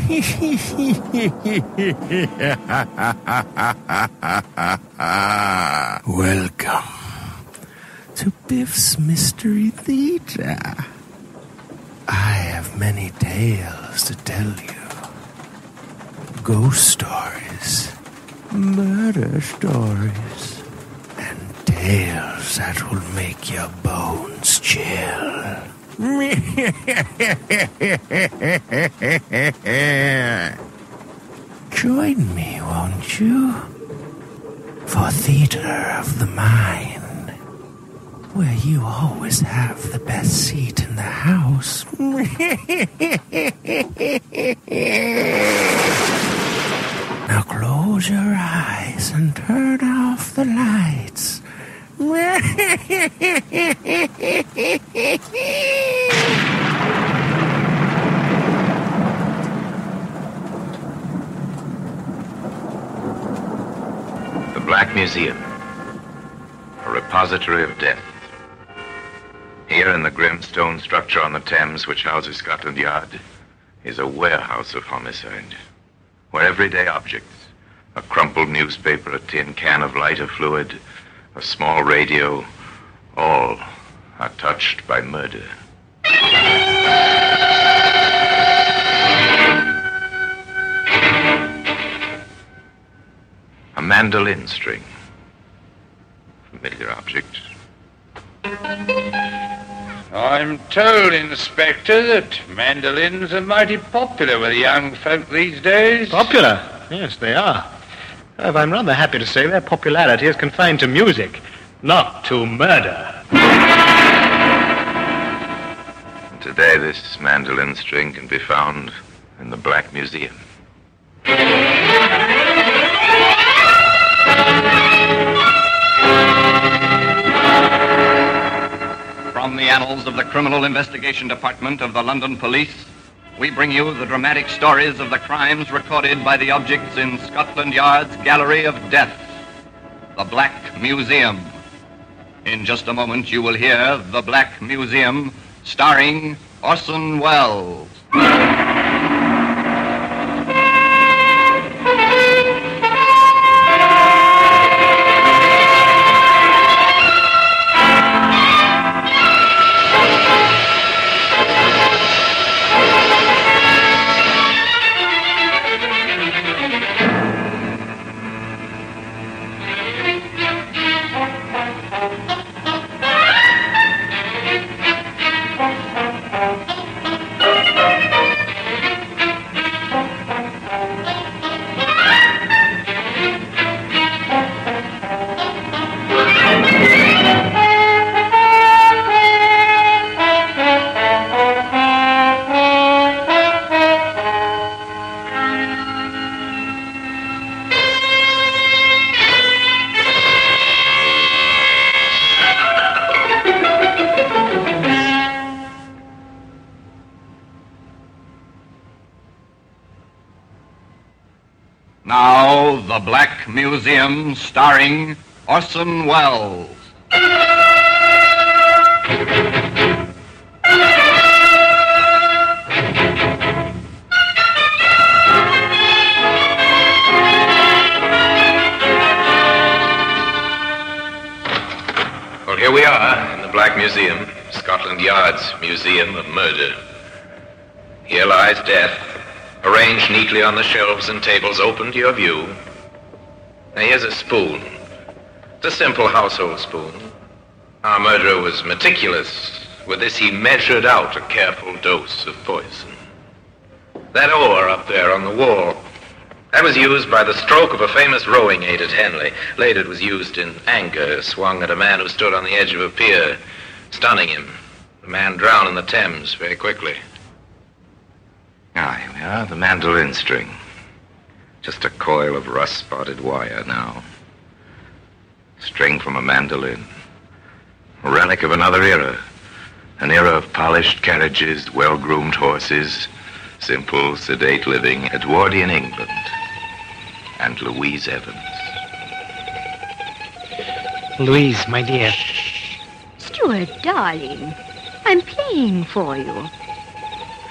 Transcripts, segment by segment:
Welcome to Biff's Mystery Theater. I have many tales to tell you. Ghost stories, murder stories, and tales that will make your bones chill. Join me, won't you? For Theater of the Mind, where you always have the best seat in the house. Now close your eyes and turn off the lights. The Black Museum, a repository of death. Here in the grim stone structure on the Thames which houses Scotland Yard is a warehouse of homicide, where everyday objects, a crumpled newspaper, a tin can of lighter fluid, a small radio, all are touched by murder. A mandolin string. Familiar object. I'm told, Inspector, that mandolins are mighty popular with young folk these days. Popular? Yes, they are. However, I'm rather happy to say their popularity is confined to music, not to murder. Today, this mandolin string can be found in the Black Museum. From the annals of the Criminal Investigation Department of the London Police, we bring you the dramatic stories of the crimes recorded by the objects in Scotland Yard's Gallery of Death, the Black Museum. In just a moment, you will hear The Black Museum, starring Orson Welles. Now, The Black Museum, starring Orson Welles. Well, here we are in the Black Museum, Scotland Yard's Museum of Murder. Here lies death, arranged neatly on the shelves and tables open to your view. Now here's a spoon. It's a simple household spoon. Our murderer was meticulous. With this he measured out a careful dose of poison. That oar up there on the wall, that was used by the stroke of a famous rowing aid at Henley. Later it was used in anger, swung at a man who stood on the edge of a pier, stunning him. The man drowned in the Thames very quickly. Ah, here we are, the mandolin string. Just a coil of rust-spotted wire now. String from a mandolin. A relic of another era. An era of polished carriages, well-groomed horses, simple, sedate living, Edwardian England. And Louise Evans. Louise, my dear. Stuart, darling, I'm playing for you.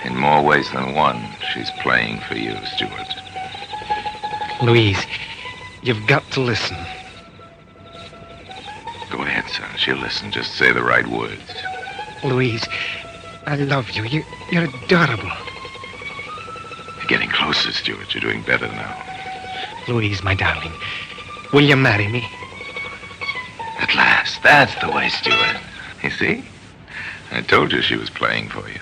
In more ways than one, She's playing for you, Stuart. Louise, you've got to listen. Go ahead, son. She'll listen. Just say the right words. Louise, I love you. You're adorable. You're getting closer, Stuart. You're doing better now. Louise, my darling, will you marry me? At last. That's the way, Stuart. You see? I told you she was playing for you.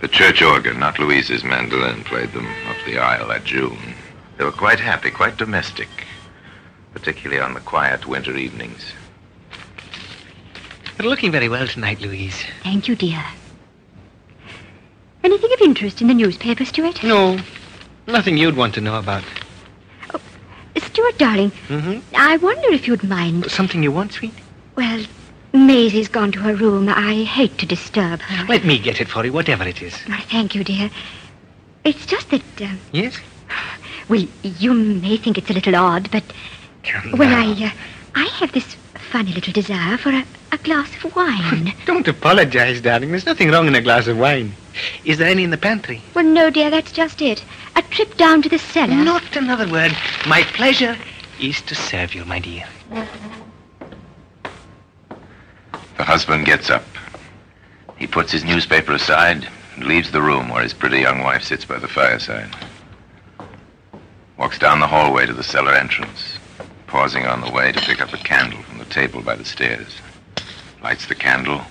The church organ, not Louise's mandolin, played them up the aisle that June. They were quite happy, quite domestic, particularly on the quiet winter evenings. You're looking very well tonight, Louise. Thank you, dear. Anything of interest in the newspaper, Stuart? No, nothing you'd want to know about. Oh, Stuart, darling, I wonder if you'd mind... Something you want, sweet? Well, Maisie's gone to her room. I hate to disturb her. Let me get it for you, whatever it is. Oh, thank you, dear. It's just that... Yes? Well, you may think it's a little odd, but... Well, I have this funny little desire for a glass of wine. Don't apologize, darling. There's nothing wrong in a glass of wine. Is there any in the pantry? Well, no, dear, that's just it. A trip down to the cellar. Not another word. My pleasure is to serve you, my dear. The husband gets up. He puts his newspaper aside and leaves the room where his pretty young wife sits by the fireside. Walks down the hallway to the cellar entrance, pausing on the way to pick up a candle from the table by the stairs. Lights the candle,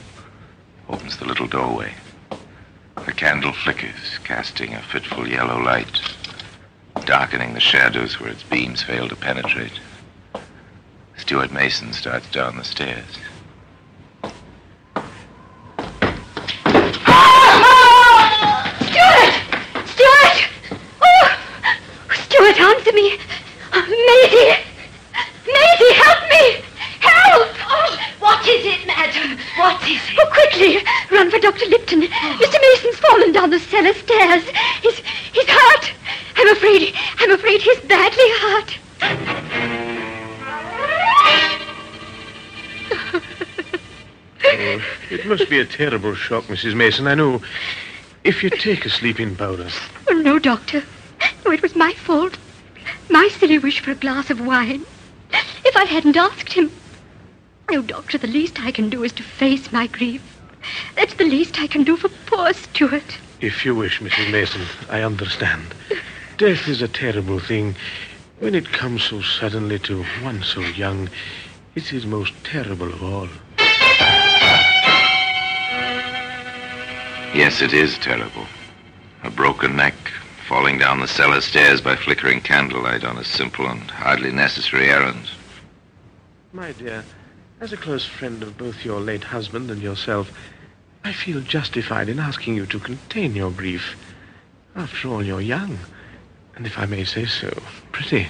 opens the little doorway. The candle flickers, casting a fitful yellow light, darkening the shadows where its beams fail to penetrate. Stuart Mason starts down the stairs. Stuart, answer me. Maisie! Maisie, help me! Help! Oh, what is it, madam? What is it? Oh, quickly! Run for Dr. Lipton. Mr. Mason's fallen down the cellar stairs. He's hurt. I'm afraid he's badly hurt. Oh, it must be a terrible shock, Mrs. Mason. I know. If you take a sleeping powder. Oh, no, Doctor. No, it was my fault. My silly wish for a glass of wine. If I hadn't asked him... Oh, Doctor, the least I can do is to face my grief. That's the least I can do for poor Stuart. If you wish, Mrs. Mason, I understand. Death is a terrible thing. When it comes so suddenly to one so young, it is most terrible of all. Yes, it is terrible. A broken neck, falling down the cellar stairs by flickering candlelight on a simple and hardly necessary errand. My dear, as a close friend of both your late husband and yourself, I feel justified in asking you to contain your grief. After all, you're young, and if I may say so, pretty.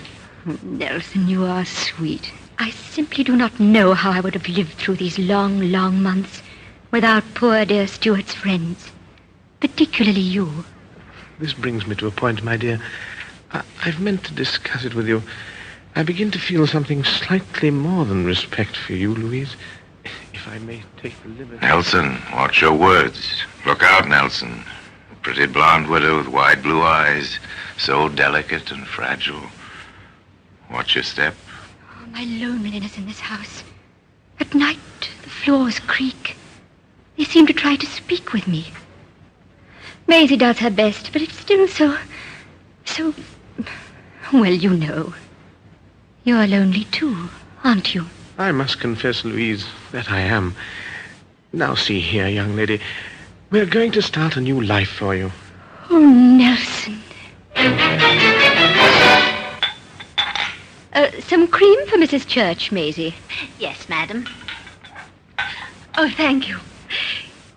Nelson, you are sweet. I simply do not know how I would have lived through these long, long months without poor dear Stuart's friends, particularly you. This brings me to a point, my dear. I've meant to discuss it with you. I begin to feel something slightly more than respect for you, Louise. If I may take the liberty... Nelson, watch your words. Look out, Nelson. A pretty blonde widow with wide blue eyes, so delicate and fragile. Watch your step. Oh, my loneliness in this house. At night, the floors creak. They seem to try to speak with me. Maisie does her best, but it's still so... Well, you know. You're lonely too, aren't you? I must confess, Louise, that I am. Now, see here, young lady. We're going to start a new life for you. Oh, Nelson. Some cream for Mrs. Church, Maisie. Yes, madam. Oh, thank you.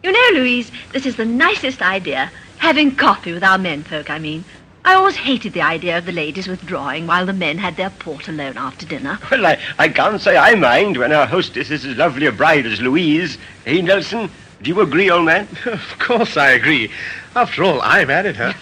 You know, Louise, this is the nicest idea. Having coffee with our menfolk, I mean. I always hated the idea of the ladies withdrawing while the men had their port alone after dinner. Well, I can't say I mind when our hostess is as lovely a bride as Louise. Hey, Nelson, do you agree, old man? Of course I agree. After all, I married her.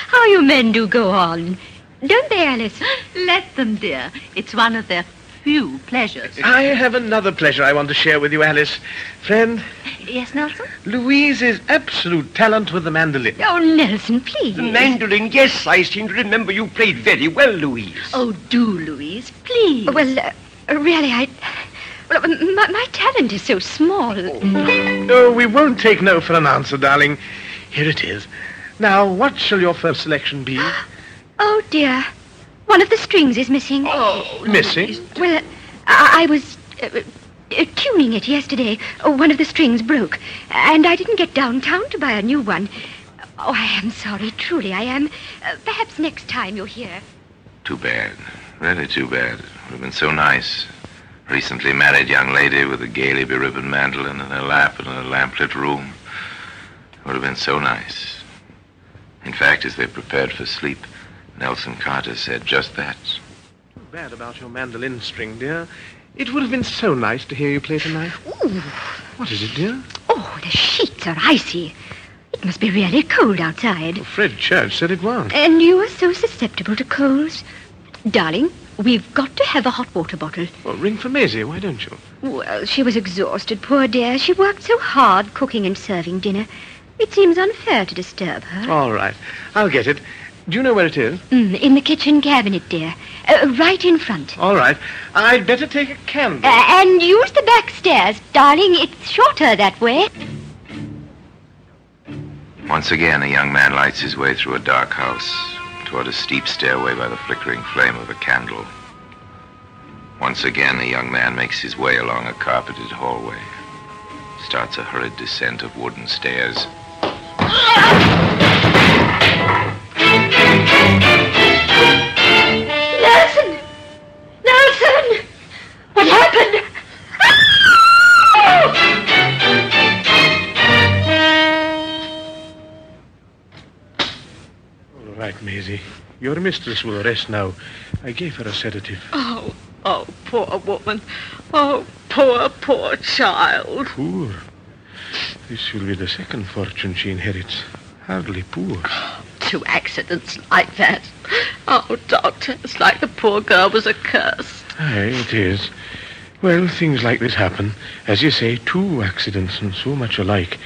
How you men do go on. Don't they, Alice? Let them, dear. It's one of their few pleasures. I have another pleasure I want to share with you, Alice. Friend, Yes, Nelson? Louise is absolute talent with the mandolin. Oh, Nelson, please. The mandolin, yes, I seem to remember you played very well, Louise. Oh, do, Louise, please. Well, really, my talent is so small. No, we won't take no for an answer, darling. Here it is. Now, what shall your first selection be? Oh, dear. One of the strings is missing. Oh, missing? Well, I was tuning it yesterday. One of the strings broke, and I didn't get downtown to buy a new one. Oh, I am sorry. Truly, I am. Perhaps next time you're here. Too bad. Really too bad. It would have been so nice. Recently married young lady with a gaily beribboned mandolin in her lap in a lamplit room. It would have been so nice. In fact, as they prepared for sleep, Nelson Carter said just that. Too bad about your mandolin string, dear. It would have been so nice to hear you play tonight. Ooh. What is it, dear? Oh, the sheets are icy. It must be really cold outside. Well, Fred Church said it was. And you are so susceptible to colds. Darling, we've got to have a hot water bottle. Well, ring for Maisie, why don't you? Well, she was exhausted, poor dear. She worked so hard cooking and serving dinner. It seems unfair to disturb her. All right, I'll get it. Do you know where it is? In the kitchen cabinet, dear. Right in front. All right. I'd better take a candle. And use the back stairs, darling. It's shorter that way. Once again, a young man lights his way through a dark house toward a steep stairway by the flickering flame of a candle. Once again, a young man makes his way along a carpeted hallway, starts a hurried descent of wooden stairs. Nelson! Nelson! What happened? All right, Maisie. Your mistress will rest now. I gave her a sedative. Oh, poor woman. Oh, poor child. Poor? This will be the second fortune she inherits. Hardly poor. 2 accidents like that. Oh, Doctor, it's like the poor girl was a curse. Aye, it is. Well, things like this happen. As you say, 2 accidents and so much alike.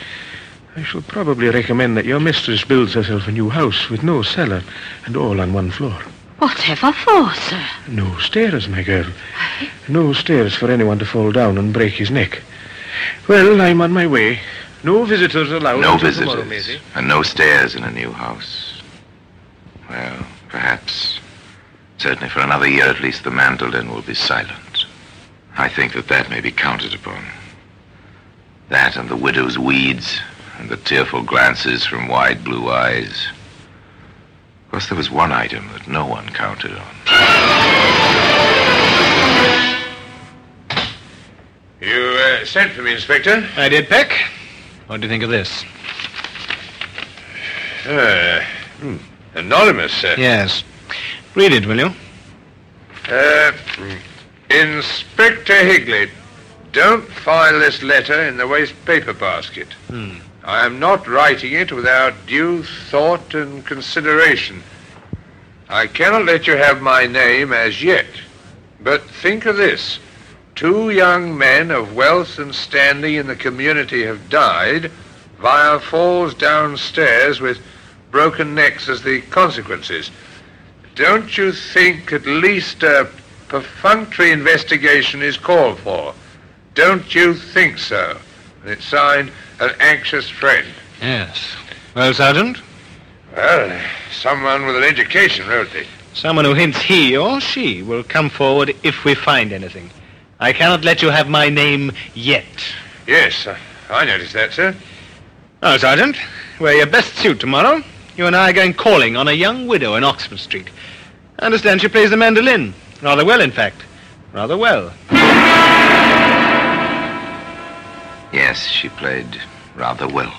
I shall probably recommend that your mistress builds herself a new house with no cellar and all on one floor. Whatever for, sir? No stairs, my girl. No stairs for anyone to fall down and break his neck. Well, I'm on my way. No visitors allowed. No until visitors. tomorrow, Maisie. And no stairs in a new house. Well, perhaps. Certainly for another year at least the mandolin will be silent. I think that may be counted upon. That and the widow's weeds and the tearful glances from wide blue eyes. Of course, there was one item that no one counted on. You sent for me, Inspector? I did, Peck. What do you think of this? Anonymous, sir. Yes. Read it, will you? Inspector Higley, don't file this letter in the waste paper basket. I am not writing it without due thought and consideration. I cannot let you have my name as yet. But think of this. 2 young men of wealth and standing in the community have died via falls downstairs with broken necks as the consequences. Don't you think at least a perfunctory investigation is called for? Don't you think so? And it's signed An Anxious Friend. Yes. Well, Sergeant? Well, someone with an education wrote it. Someone who hints he or she will come forward if we find anything. I cannot let you have my name yet. Yes, I noticed that, sir. Now, Sergeant, wear your best suit tomorrow. You and I are going calling on a young widow in Oxford Street. I understand she plays the mandolin. Rather well, in fact. Rather well. Yes, she played rather well.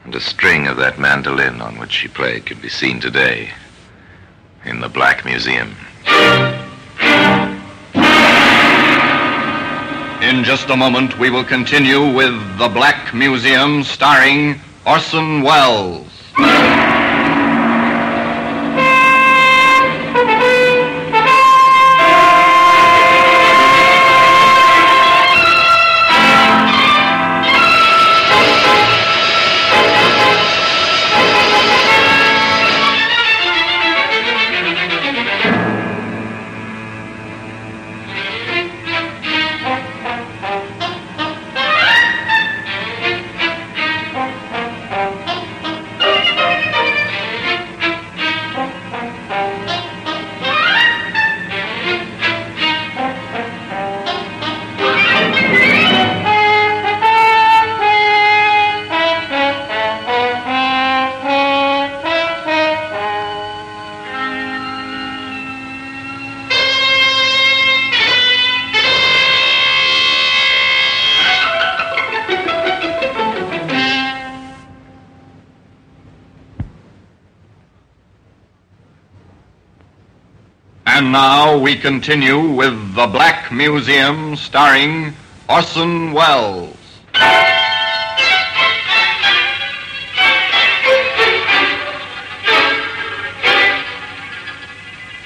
And a string of that mandolin on which she played can be seen today in the Black Museum. In just a moment, we will continue with The Black Museum, starring Orson Welles. And now we continue with The Black Museum, starring Orson Welles.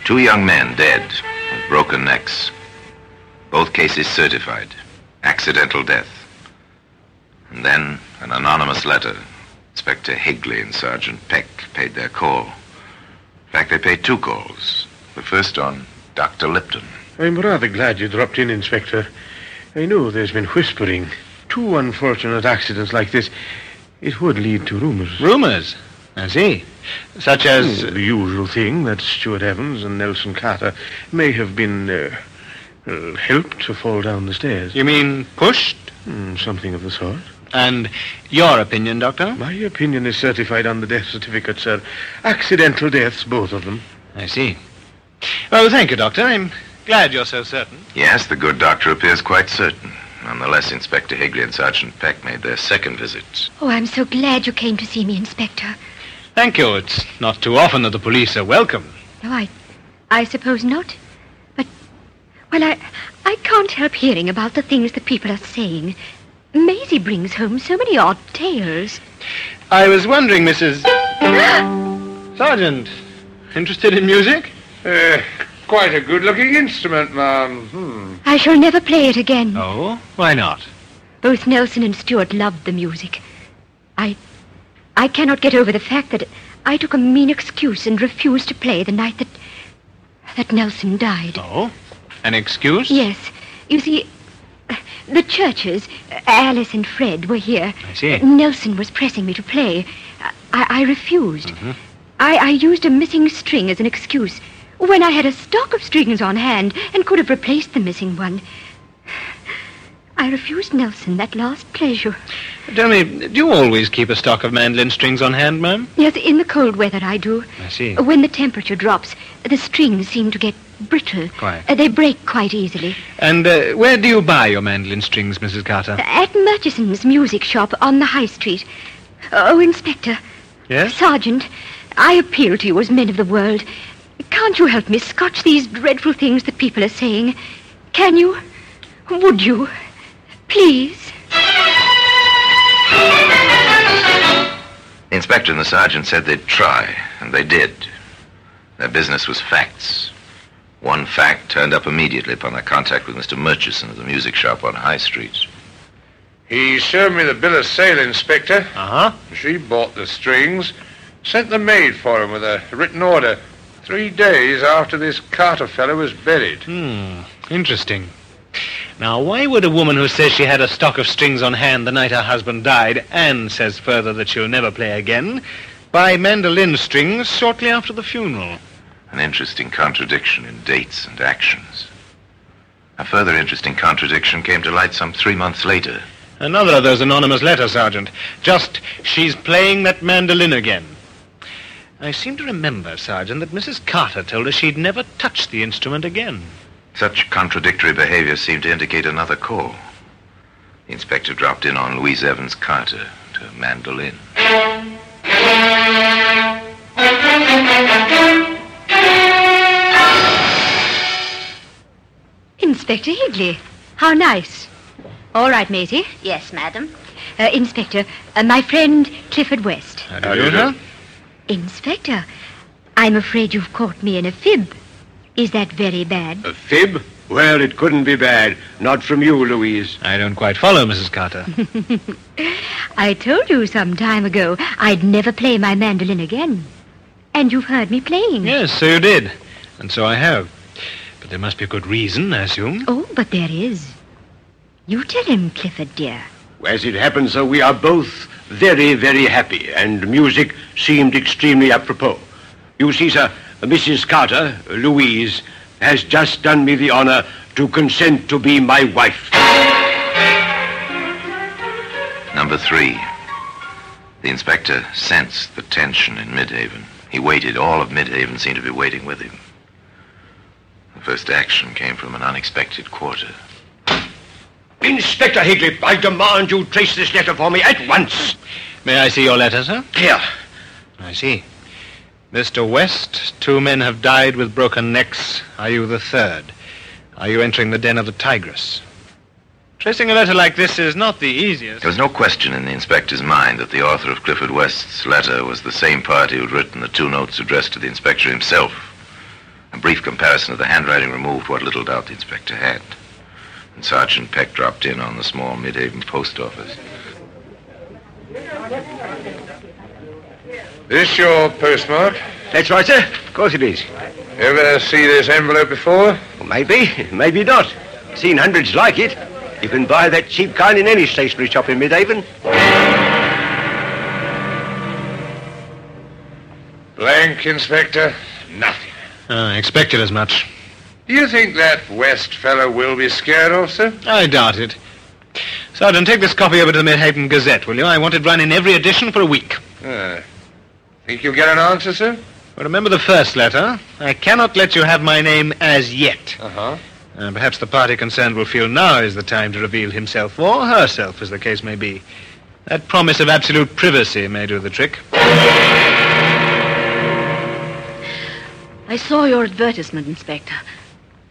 Two young men dead with broken necks. Both cases certified. Accidental death. And then an anonymous letter. Inspector Higley and Sergeant Peck paid their call. In fact, they paid 2 calls. The first on Dr. Lipton. I'm rather glad you dropped in, Inspector. I know there's been whispering. 2 unfortunate accidents like this, it would lead to rumors. Rumors? I see. Such as... The usual thing that Stuart Evans and Nelson Carter may have been helped to fall down the stairs. You mean pushed? Something of the sort. And your opinion, Doctor? My opinion is certified on the death certificate, sir. Accidental deaths, both of them. I see. Well, thank you, Doctor. I'm glad you're so certain. Yes, the good doctor appears quite certain. Nonetheless, Inspector Higley and Sergeant Peck made their second visit. Oh, I'm so glad you came to see me, Inspector. Thank you. It's not too often that the police are welcome. No, I suppose not. But, well, I can't help hearing about the things that people are saying. Maisie brings home so many odd tales. I was wondering, Mrs... Sergeant, interested in music? Quite a good-looking instrument, ma'am. I shall never play it again. Oh, why not? Both Nelson and Stuart loved the music. I cannot get over the fact that I took a mean excuse and refused to play the night that Nelson died. Oh? An excuse? Yes. You see, the Churches, Alice and Fred, were here. I see. Nelson was pressing me to play. I refused. Mm-hmm. I used a missing string as an excuse when I had a stock of strings on hand and could have replaced the missing one. I refused Nelson that last pleasure. Tell me, do you always keep a stock of mandolin strings on hand, ma'am? Yes, in the cold weather I do. I see. When the temperature drops, the strings seem to get brittle. Quite. They break quite easily. And where do you buy your mandolin strings, Mrs. Carter? At Murchison's music shop on the High Street. Oh, Inspector. Yes? Sergeant, I appeal to you as men of the world. Can't you help me scotch these dreadful things that people are saying? Can you? Would you? Please? The inspector and the sergeant said they'd try, and they did. Their business was facts. One fact turned up immediately upon their contact with Mr. Murchison at the music shop on High Street. He showed me the bill of sale, Inspector. Uh-huh. She bought the strings, sent them made for him with a written order 3 days after this Carter fellow was buried. Interesting. Now, why would a woman who says she had a stock of strings on hand the night her husband died, and says further that she'll never play again, buy mandolin strings shortly after the funeral? An interesting contradiction in dates and actions. A further interesting contradiction came to light some 3 months later. Another of those anonymous letters, Sergeant. Just, she's playing that mandolin again. I seem to remember, Sergeant, that Mrs. Carter told us she'd never touch the instrument again. Such contradictory behavior seemed to indicate another call. The inspector dropped in on Louise Evans Carter to Mandolin. Inspector Higley. How nice. All right, Maisie. Yes, madam. Inspector, my friend Clifford West. How do you do, sir? Inspector, I'm afraid you've caught me in a fib. Is that very bad? A fib? Well, it couldn't be bad. Not from you, Louise. I don't quite follow, Mrs. Carter. I told you some time ago I'd never play my mandolin again. And you've heard me playing. Yes, so you did. And so I have. But there must be a good reason, I assume. Oh, but there is. You tell him, Clifford, dear. As it happens, sir, we are both very, very happy, and music seemed extremely apropos. You see, sir, Mrs. Carter, Louise, has just done me the honor to consent to be my wife. Number 3. The inspector sensed the tension in Midhaven. He waited. All of Midhaven seemed to be waiting with him. The first action came from an unexpected quarter. Inspector Higley, I demand you trace this letter for me at once. May I see your letter, sir? Here. I see. Mr. West, 2 men have died with broken necks. Are you the third? Are you entering the den of the tigress? Tracing a letter like this is not the easiest. There was no question in the inspector's mind that the author of Clifford West's letter was the same party who'd written the 2 notes addressed to the inspector himself. A brief comparison of the handwriting removed what little doubt the inspector had. And Sergeant Peck dropped in on the small Midhaven post office. This your postmark? That's right, sir. Of course it is. Ever see this envelope before? Well, maybe not. Seen hundreds like it. You can buy that cheap kind in any stationery shop in Midhaven. Blank, Inspector. Nothing. I expected as much. Do you think that West fellow will be scared off, sir? I doubt it. Sergeant, take this copy over to the Midhaven Gazette, will you? I want it run in every edition for a week. Think you'll get an answer, sir? Well, remember the first letter. I cannot let you have my name as yet. Perhaps the party concerned will feel now is the time to reveal himself, or herself, as the case may be. That promise of absolute privacy may do the trick. I saw your advertisement, Inspector.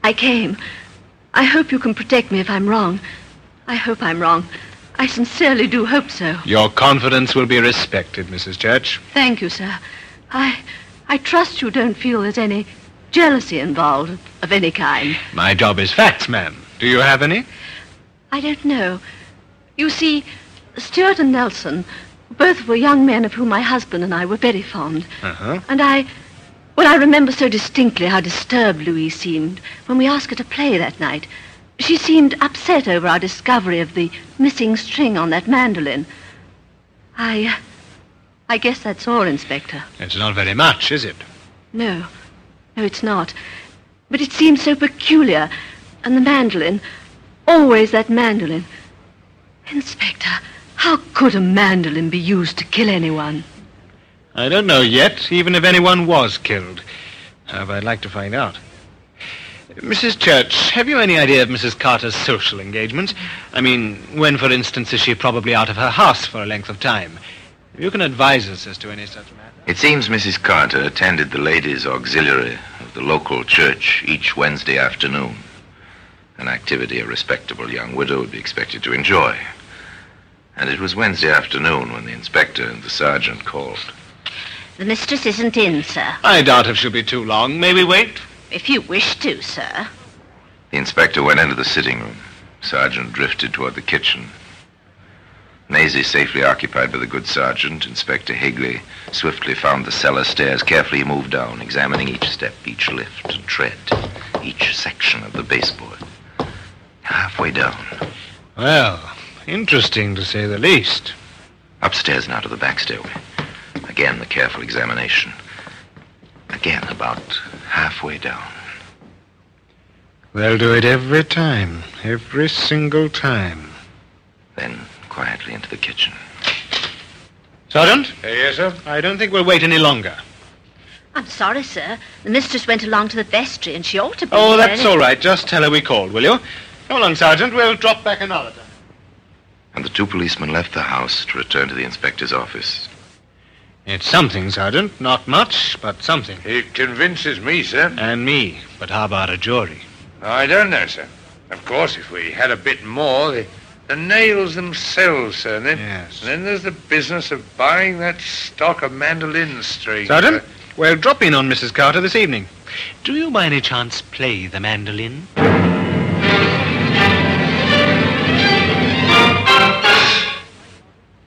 I came. I hope you can protect me if I'm wrong. I hope I'm wrong. I sincerely do hope so. Your confidence will be respected, Mrs. Church. Thank you, sir. I trust you don't feel there's any jealousy involved of any kind. My job is facts, ma'am. Do you have any? I don't know. You see, Stuart and Nelson both were young men of whom my husband and I were very fond. And I remember so distinctly how disturbed Louise seemed when we asked her to play that night. She seemed upset over our discovery of the missing string on that mandolin. I guess that's all, Inspector. It's not very much, is it? No, it's not. But it seems so peculiar. And the mandolin, always that mandolin. Inspector, how could a mandolin be used to kill anyone? I don't know yet, even if anyone was killed. However, I'd like to find out. Mrs. Church, have you any idea of Mrs. Carter's social engagements? I mean, when, for instance, is she probably out of her house for a length of time? You can advise us as to any such matter. It seems Mrs. Carter attended the ladies' auxiliary of the local church each Wednesday afternoon, an activity a respectable young widow would be expected to enjoy. And it was Wednesday afternoon when the inspector and the sergeant called. The mistress isn't in, sir. I doubt if she'll be too long. May we wait? If you wish to, sir. The inspector went into the sitting room. Sergeant drifted toward the kitchen. Maisie, safely occupied by the good sergeant, Inspector Higley swiftly found the cellar stairs. Carefully he moved down, examining each step, each lift and tread, each section of the baseboard. Halfway down. Well, interesting to say the least. Upstairs now to the back stairway. Again, the careful examination. Again, about halfway down. They'll do it every time. Every single time. Then quietly into the kitchen. Sergeant? Yes, sir? I don't think we'll wait any longer. I'm sorry, sir. The mistress went along to the vestry and she ought to be Oh, here that's all right. Just tell her we called, will you? Come along, Sergeant. We'll drop back another time. And the 2 policemen left the house to return to the inspector's office. It's something, Sergeant. Not much, but something. It convinces me, sir. And me. But how about a jury? I don't know, sir. Of course, if we had a bit more, the nails themselves, sir. And then there's the business of buying that stock of mandolin strings. Sergeant, we'll drop in on Mrs. Carter this evening. Do you by any chance play the mandolin?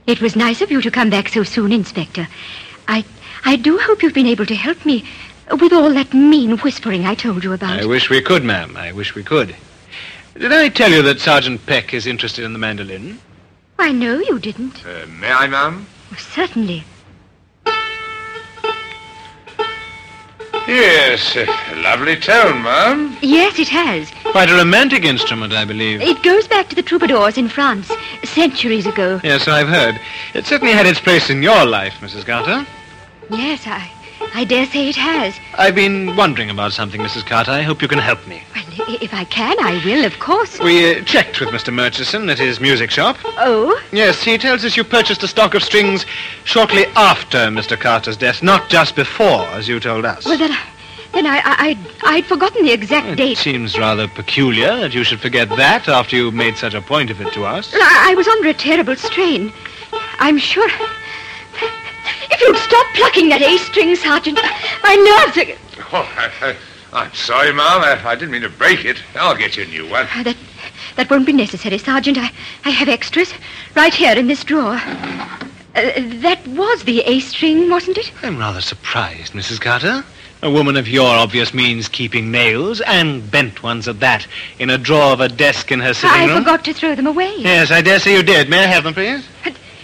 It was nice of you to come back so soon, Inspector. I do hope you've been able to help me with all that mean whispering I told you about. I wish we could, ma'am. I wish we could. Did I tell you that Sergeant Peck is interested in the mandolin? I know you didn't. May I, ma'am? Oh, certainly. Yes, a lovely tone, ma'am. Yes, it has. Quite a romantic instrument, I believe. It goes back to the troubadours in France, centuries ago. Yes, I've heard. It certainly had its place in your life, Mrs. Carter. Yes, I dare say it has. I've been wondering about something, Mrs. Carter. I hope you can help me. Well, if I can, I will, of course. We checked with Mr. Murchison at his music shop. Oh? Yes, he tells us you purchased a stock of strings shortly after Mr. Carter's death, not just before, as you told us. Well, then I'd forgotten the exact date. It seems rather peculiar that you should forget that after you made such a point of it to us. I was under a terrible strain. I'm sure... If you'd stop plucking that A string, Sergeant, my nerves are... Oh, I'm sorry, Ma'am. I didn't mean to break it. I'll get you a new one. That won't be necessary, Sergeant. I have extras right here in this drawer. That was the A string, wasn't it? I'm rather surprised, Mrs. Carter. A woman of your obvious means keeping nails, and bent ones at that, in a drawer of a desk in her sitting room. I forgot to throw them away. Yes, I dare say you did. May I have them, please?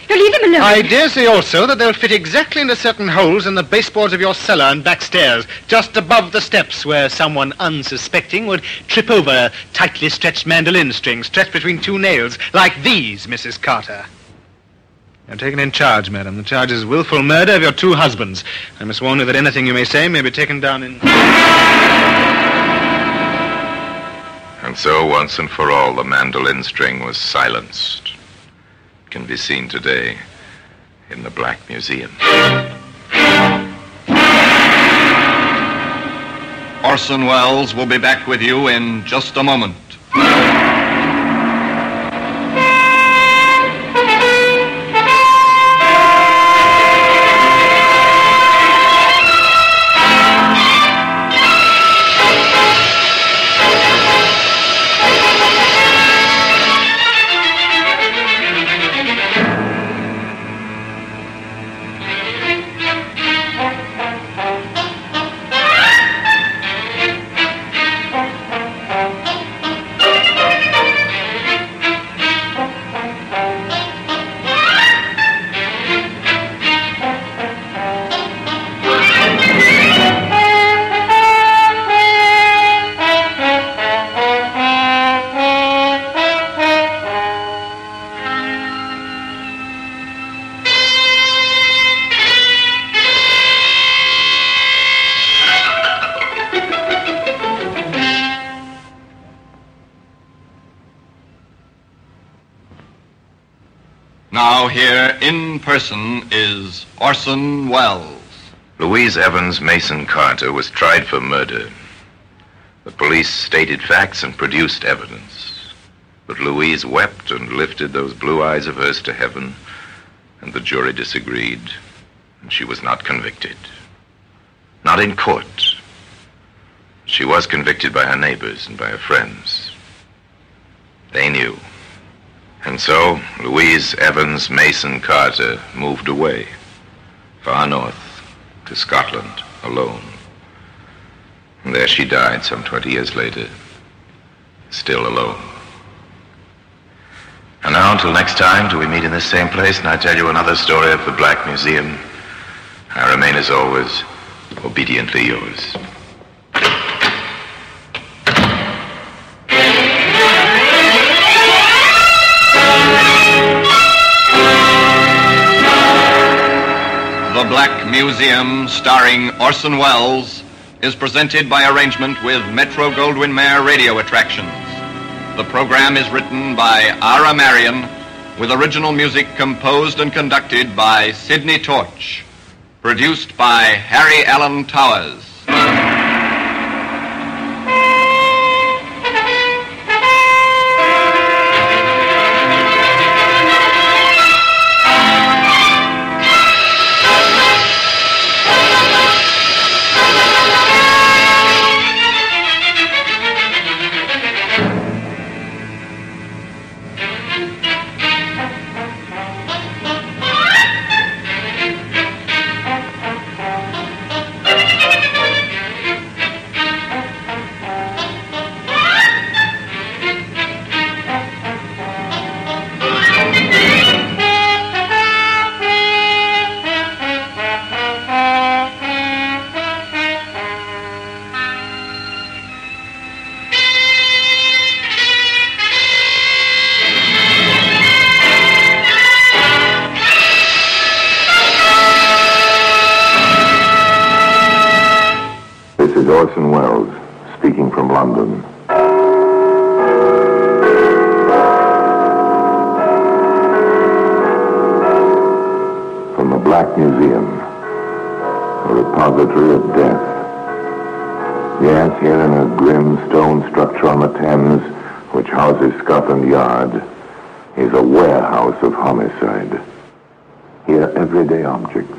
No, leave them alone. I dare say also that they'll fit exactly into certain holes in the baseboards of your cellar and back stairs, just above the steps where someone unsuspecting would trip over a tightly stretched mandolin string stretched between two nails, like these, Mrs. Carter. You're taken in charge, madam. The charge is willful murder of your two husbands. I must warn you that anything you may say may be taken down in... And so, once and for all, the mandolin string was silenced. It can be seen today in the Black Museum. Orson Welles will be back with you in just a moment. Now here in person is Orson Welles. Louise Evans Mason Carter was tried for murder. The police stated facts and produced evidence. But Louise wept and lifted those blue eyes of hers to heaven, and the jury disagreed, and she was not convicted. Not in court. She was convicted by her neighbors and by her friends. They knew. And so, Louise Evans Mason Carter moved away, far north, to Scotland, alone. And there she died some 20 years later, still alone. And now, until next time, till we meet in this same place and I tell you another story of the Black Museum, I remain, as always, obediently yours. The Black Museum, starring Orson Welles, is presented by arrangement with Metro-Goldwyn-Mayer Radio Attractions. The program is written by Ara Marion, with original music composed and conducted by Sidney Torch. Produced by Harry Allen Towers. is Orson Welles, speaking from London. From the Black Museum, a repository of death. Yes, here in a grim stone structure on the Thames, which houses Scotland Yard, is a warehouse of homicide. Here, everyday objects,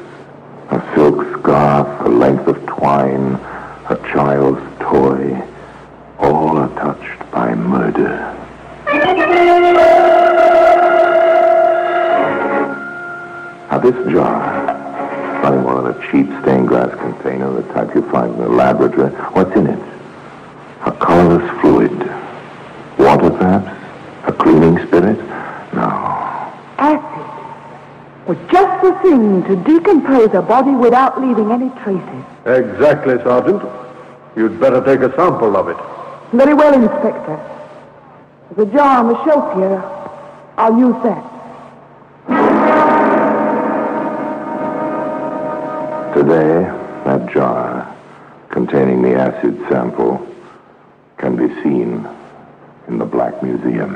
a silk scarf, a length of twine, a child's toy, all are touched by murder. Now, this jar, nothing more than a cheap stained glass container, the type you find in a laboratory. What's in it? A colorless fluid. Water, perhaps? A cleaning spirit? No. Acid was just the thing to decompose a body without leaving any traces. Exactly, Sergeant. You'd better take a sample of it. Very well, Inspector. There's a jar on the shelf here. I'll use that. Today, that jar containing the acid sample can be seen in the Black Museum.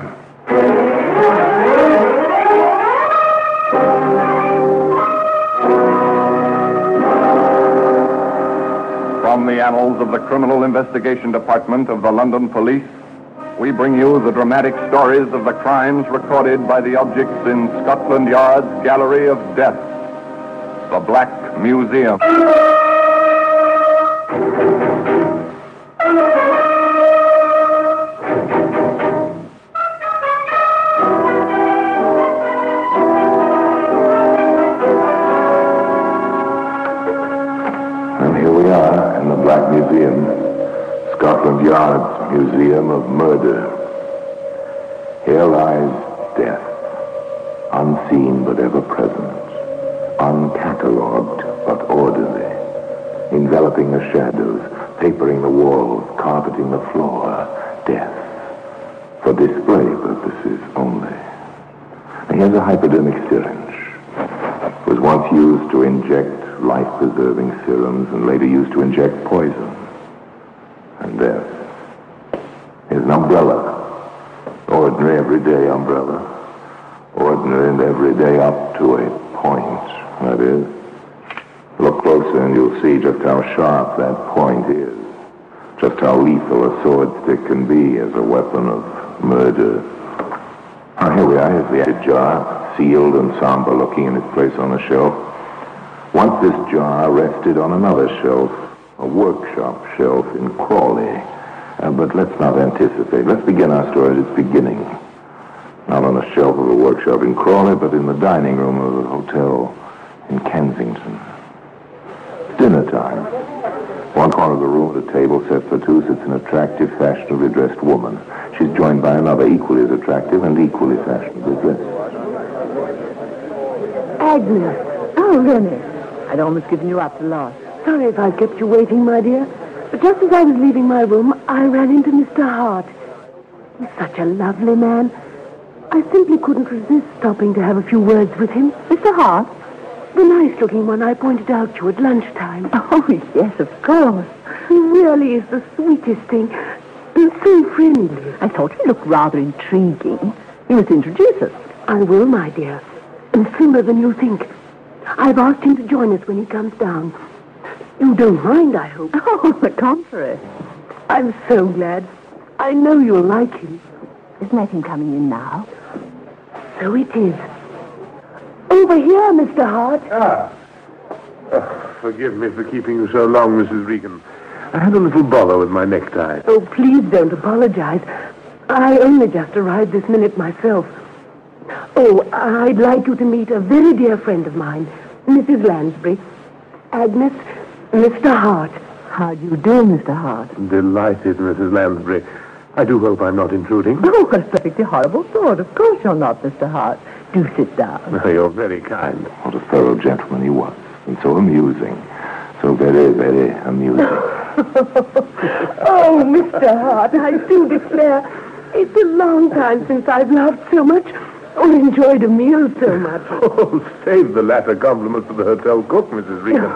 From the annals of the Criminal Investigation Department of the London Police, we bring you the dramatic stories of the crimes recorded by the objects in Scotland Yard's Gallery of Death, the Black Museum. And here we are in the Black Museum, Scotland Yard's Museum of Murder. Here lies death, unseen but ever present, uncatalogued but orderly, enveloping the shadows, papering the walls, carpeting the floor. Death, for display purposes only. And here's a hypodermic syringe. It was once used to inject life-preserving serums and later used to inject poison. And death. Here's an umbrella. Ordinary, everyday umbrella. Ordinary and everyday up to a point, that is. Look closer and you'll see just how sharp that point is. Just how lethal a sword stick can be as a weapon of murder. Now, here we are. Here's the acid jar, sealed and somber looking in its place on the shelf. Once this jar rested on another shelf, a workshop shelf in Crawley. But let's not anticipate. Let's begin our story at its beginning. Not on the shelf of a workshop in Crawley, but in the dining room of a hotel in Kensington. It's dinner time. One corner of the room at a table set for two sits an attractive, fashionably dressed woman. She's joined by another equally as attractive and equally fashionably dressed. Agnes. Oh, Rennie. I'd almost given you up for lost. Sorry if I kept you waiting, my dear. But just as I was leaving my room, I ran into Mr. Hart. He's such a lovely man. I simply couldn't resist stopping to have a few words with him. Mr. Hart? The nice-looking one I pointed out to you at lunchtime. Oh, yes, of course. He really is the sweetest thing. And so friendly. I thought he looked rather intriguing. You must introduce us. I will, my dear. And sooner than you think. I've asked him to join us when he comes down. You don't mind, I hope. Oh, on the contrary. I'm so glad. I know you'll like him. Isn't that him coming in now? So it is. Over here, Mr. Hart. Forgive me for keeping you so long, Mrs. Regan. I had a little bother with my necktie. Oh, please don't apologize. I only just arrived this minute myself. Oh, I'd like you to meet a very dear friend of mine, Mrs. Lansbury. Agnes, Mr. Hart. How do you do, Mr. Hart? Delighted, Mrs. Lansbury. I do hope I'm not intruding. Oh, what a perfectly horrible thought. Of course you're not, Mr. Hart. Do sit down. You're very kind. What a thorough gentleman he was. And so amusing. So very, very amusing. Oh, Mr. Hart, I do declare, it's a long time since I've laughed so much or enjoyed a meal so much. Oh, save the latter compliments to the hotel cook, Mrs. Regan.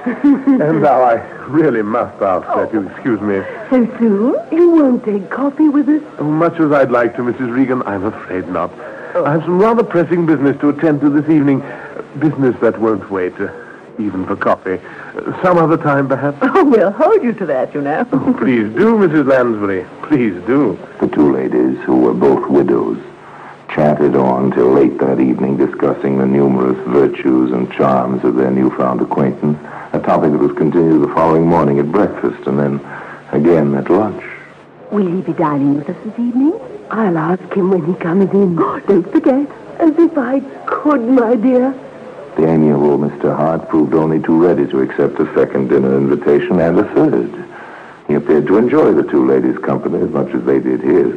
And now I really must ask that you excuse me. So soon? You won't take coffee with us? Much as I'd like to, Mrs. Regan, I'm afraid not. I have some rather pressing business to attend to this evening. Business that won't wait, even for coffee. Some other time, perhaps? Oh, we'll hold you to that, you know. Oh, please do, Mrs. Lansbury. Please do. The two ladies, who were both widows, chatted on till late that evening, discussing the numerous virtues and charms of their newfound acquaintance, a topic that was continued the following morning at breakfast and then again at lunch. Will he be dining with us this evening? I'll ask him when he comes in. Don't forget. As if I could, my dear. The amiable Mr. Hart proved only too ready to accept a second dinner invitation and a third. He appeared to enjoy the two ladies' company as much as they did his.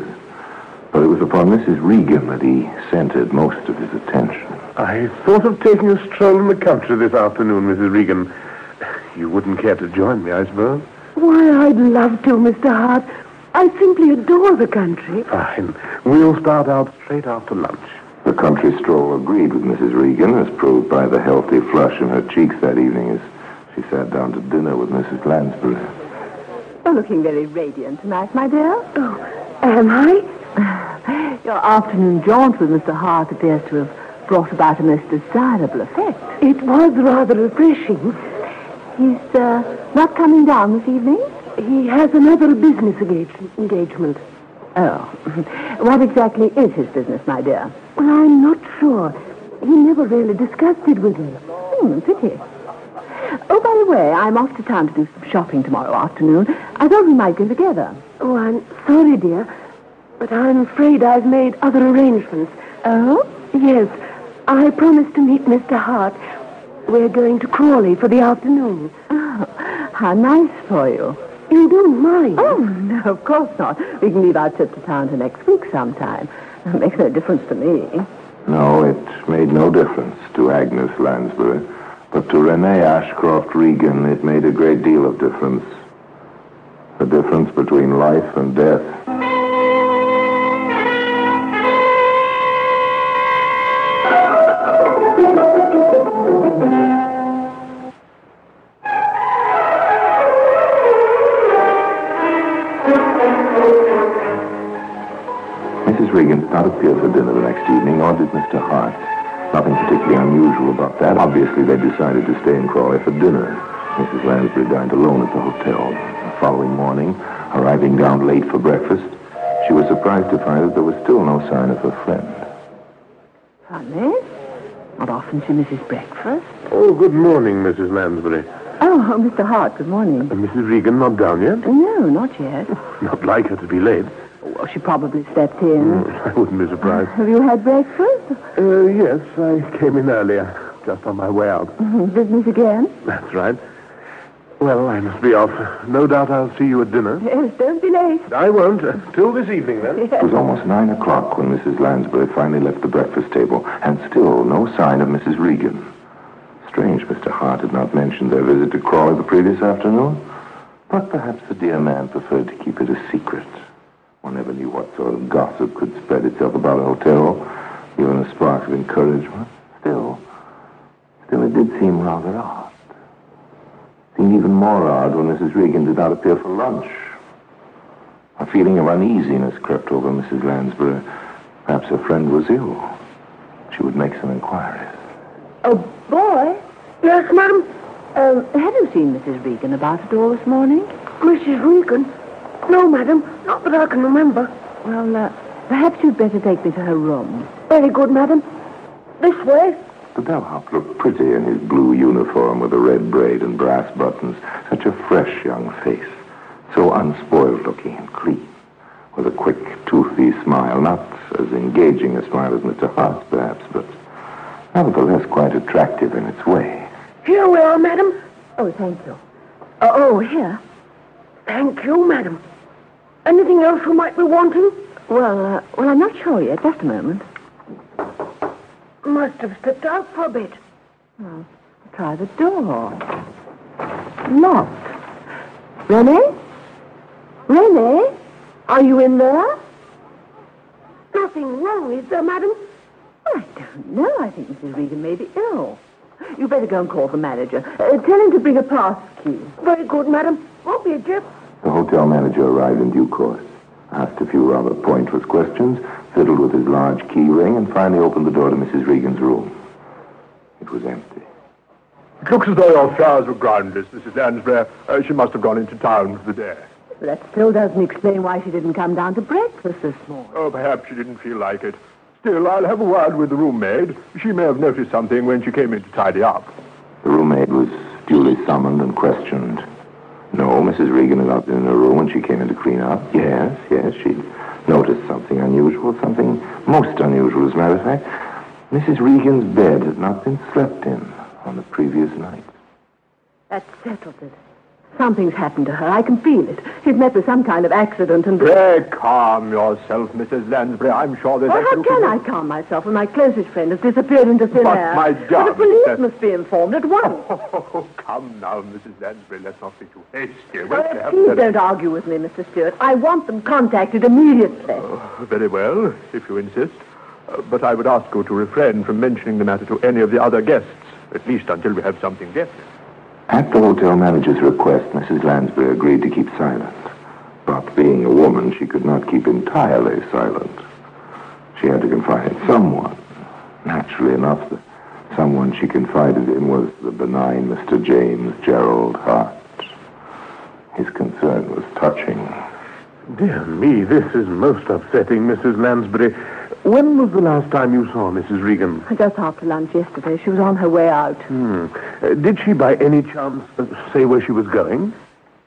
But it was upon Mrs. Regan that he centered most of his attention. I thought of taking a stroll in the country this afternoon, Mrs. Regan. You wouldn't care to join me, I suppose? Why, I'd love to, Mr. Hart. I simply adore the country. Fine. We'll start out straight after lunch. The country stroll agreed with Mrs. Regan, as proved by the healthy flush in her cheeks that evening as she sat down to dinner with Mrs. Lansbury. You're looking very radiant tonight, my dear. Oh, am I? Your afternoon jaunt with Mr. Hart appears to have brought about a most desirable effect. It was rather refreshing. He's not coming down this evening? He has another business engagement. Oh. What exactly is his business, my dear? Well, I'm not sure. He never really discussed it with me. Pity. Oh, by the way, I'm off to town to do some shopping tomorrow afternoon. I thought we might go together. Oh, I'm sorry, dear. But I'm afraid I've made other arrangements. Oh? Yes. I promised to meet Mr. Hart. We're going to Crawley for the afternoon. Oh, how nice for you. You don't mind? Oh, no, of course not. We can leave our trip to town to next week sometime. It makes no difference to me. No, it made no difference to Agnes Lansbury. But to Renee Ashcroft Regan, it made a great deal of difference. The difference between life and death. Mrs. Regan did not appear for dinner the next evening, nor did Mr. Hart. Nothing particularly unusual about that. Obviously, they decided to stay in Crawley for dinner. Mrs. Lansbury dined alone at the hotel. The following morning, arriving down late for breakfast, she was surprised to find that there was still no sign of her friend. Funny. Not often she misses breakfast. Oh, good morning, Mrs. Lansbury. Oh, Mr. Hart, good morning. Mrs. Regan not down yet? No, not yet. Not like her to be late. Well, she probably slept in. I wouldn't be surprised. Have you had breakfast? Yes, I came in earlier, just on my way out. Business again? That's right. Well, I must be off. No doubt I'll see you at dinner. Yes, don't be late. I won't. Till this evening, then. It was almost 9 o'clock when Mrs. Lansbury finally left the breakfast table, and still no sign of Mrs. Regan. Strange Mr. Hart had not mentioned their visit to Crawley the previous afternoon, but perhaps the dear man preferred to keep it a secret. One never knew what sort of gossip could spread itself about a hotel, even a spark of encouragement. Still it did seem rather odd. It seemed even more odd when Mrs. Regan did not appear for lunch. A feeling of uneasiness crept over Mrs. Lansbury. Perhaps her friend was ill. She would make some inquiries. Oh, boy. Yes, madam? Have you seen Mrs. Regan about at all this morning? Mrs. Regan? No, madam. Not that I can remember. Well, perhaps you'd better take me to her room. Very good, madam. This way. The bellhop looked pretty in his blue uniform with a red braid and brass buttons. Such a fresh young face. So unspoiled looking and clean. With a quick, toothy smile. Not as engaging a smile as Mr. Hart's, perhaps, but nevertheless quite attractive in its way. Here we are, madam. Oh, thank you. Oh, here. Thank you, madam. Anything else you might be wanting? Well, I'm not sure yet. Just a moment. Must have stepped out for a bit. Oh, try the door. Locked. Renee? Renee? Are you in there? Nothing wrong, is there, madam? I don't know. I think Mrs. Regan may be ill. You better go and call the manager. Tell him to bring a pass key. Very good, madam. Won't be a Jeff. The hotel manager arrived in due course, asked a few rather pointless questions, fiddled with his large key ring, and finally opened the door to Mrs. Regan's room. It was empty. It looks as though your flowers were groundless, Mrs. Lansbury. She must have gone into town for the day. But that still doesn't explain why she didn't come down to breakfast this morning. Oh, perhaps she didn't feel like it. Still, I'll have a word with the room-maid. She may have noticed something when she came in to tidy up. The room-maid was duly summoned and questioned. No, Mrs. Regan had not been in her room when she came in to clean up. Yes, she'd noticed something unusual, something most unusual, as a matter of fact. Mrs. Regan's bed had not been slept in on the previous night. That settled it. Something's happened to her. I can feel it. She's met with some kind of accident and... Pray calm yourself, Mrs. Lansbury. I'm sure there's... Well, how can I calm myself when my closest friend has disappeared into thin air? But, my darling... The police must be informed at once. Oh, come now, Mrs. Lansbury. Let's not be too hasty. Please don't argue with me, Mr. Stewart. I want them contacted immediately. Very well, if you insist. But I would ask you to refrain from mentioning the matter to any of the other guests, at least until we have something definite. At the hotel manager's request, Mrs. Lansbury agreed to keep silent. But being a woman, she could not keep entirely silent. She had to confide in someone. Naturally enough, the someone she confided in was the benign Mr. James Gerald Hart. His concern was touching. Dear me, this is most upsetting, Mrs. Lansbury. When was the last time you saw Mrs. Regan? Just after lunch yesterday. She was on her way out. Did she by any chance say where she was going?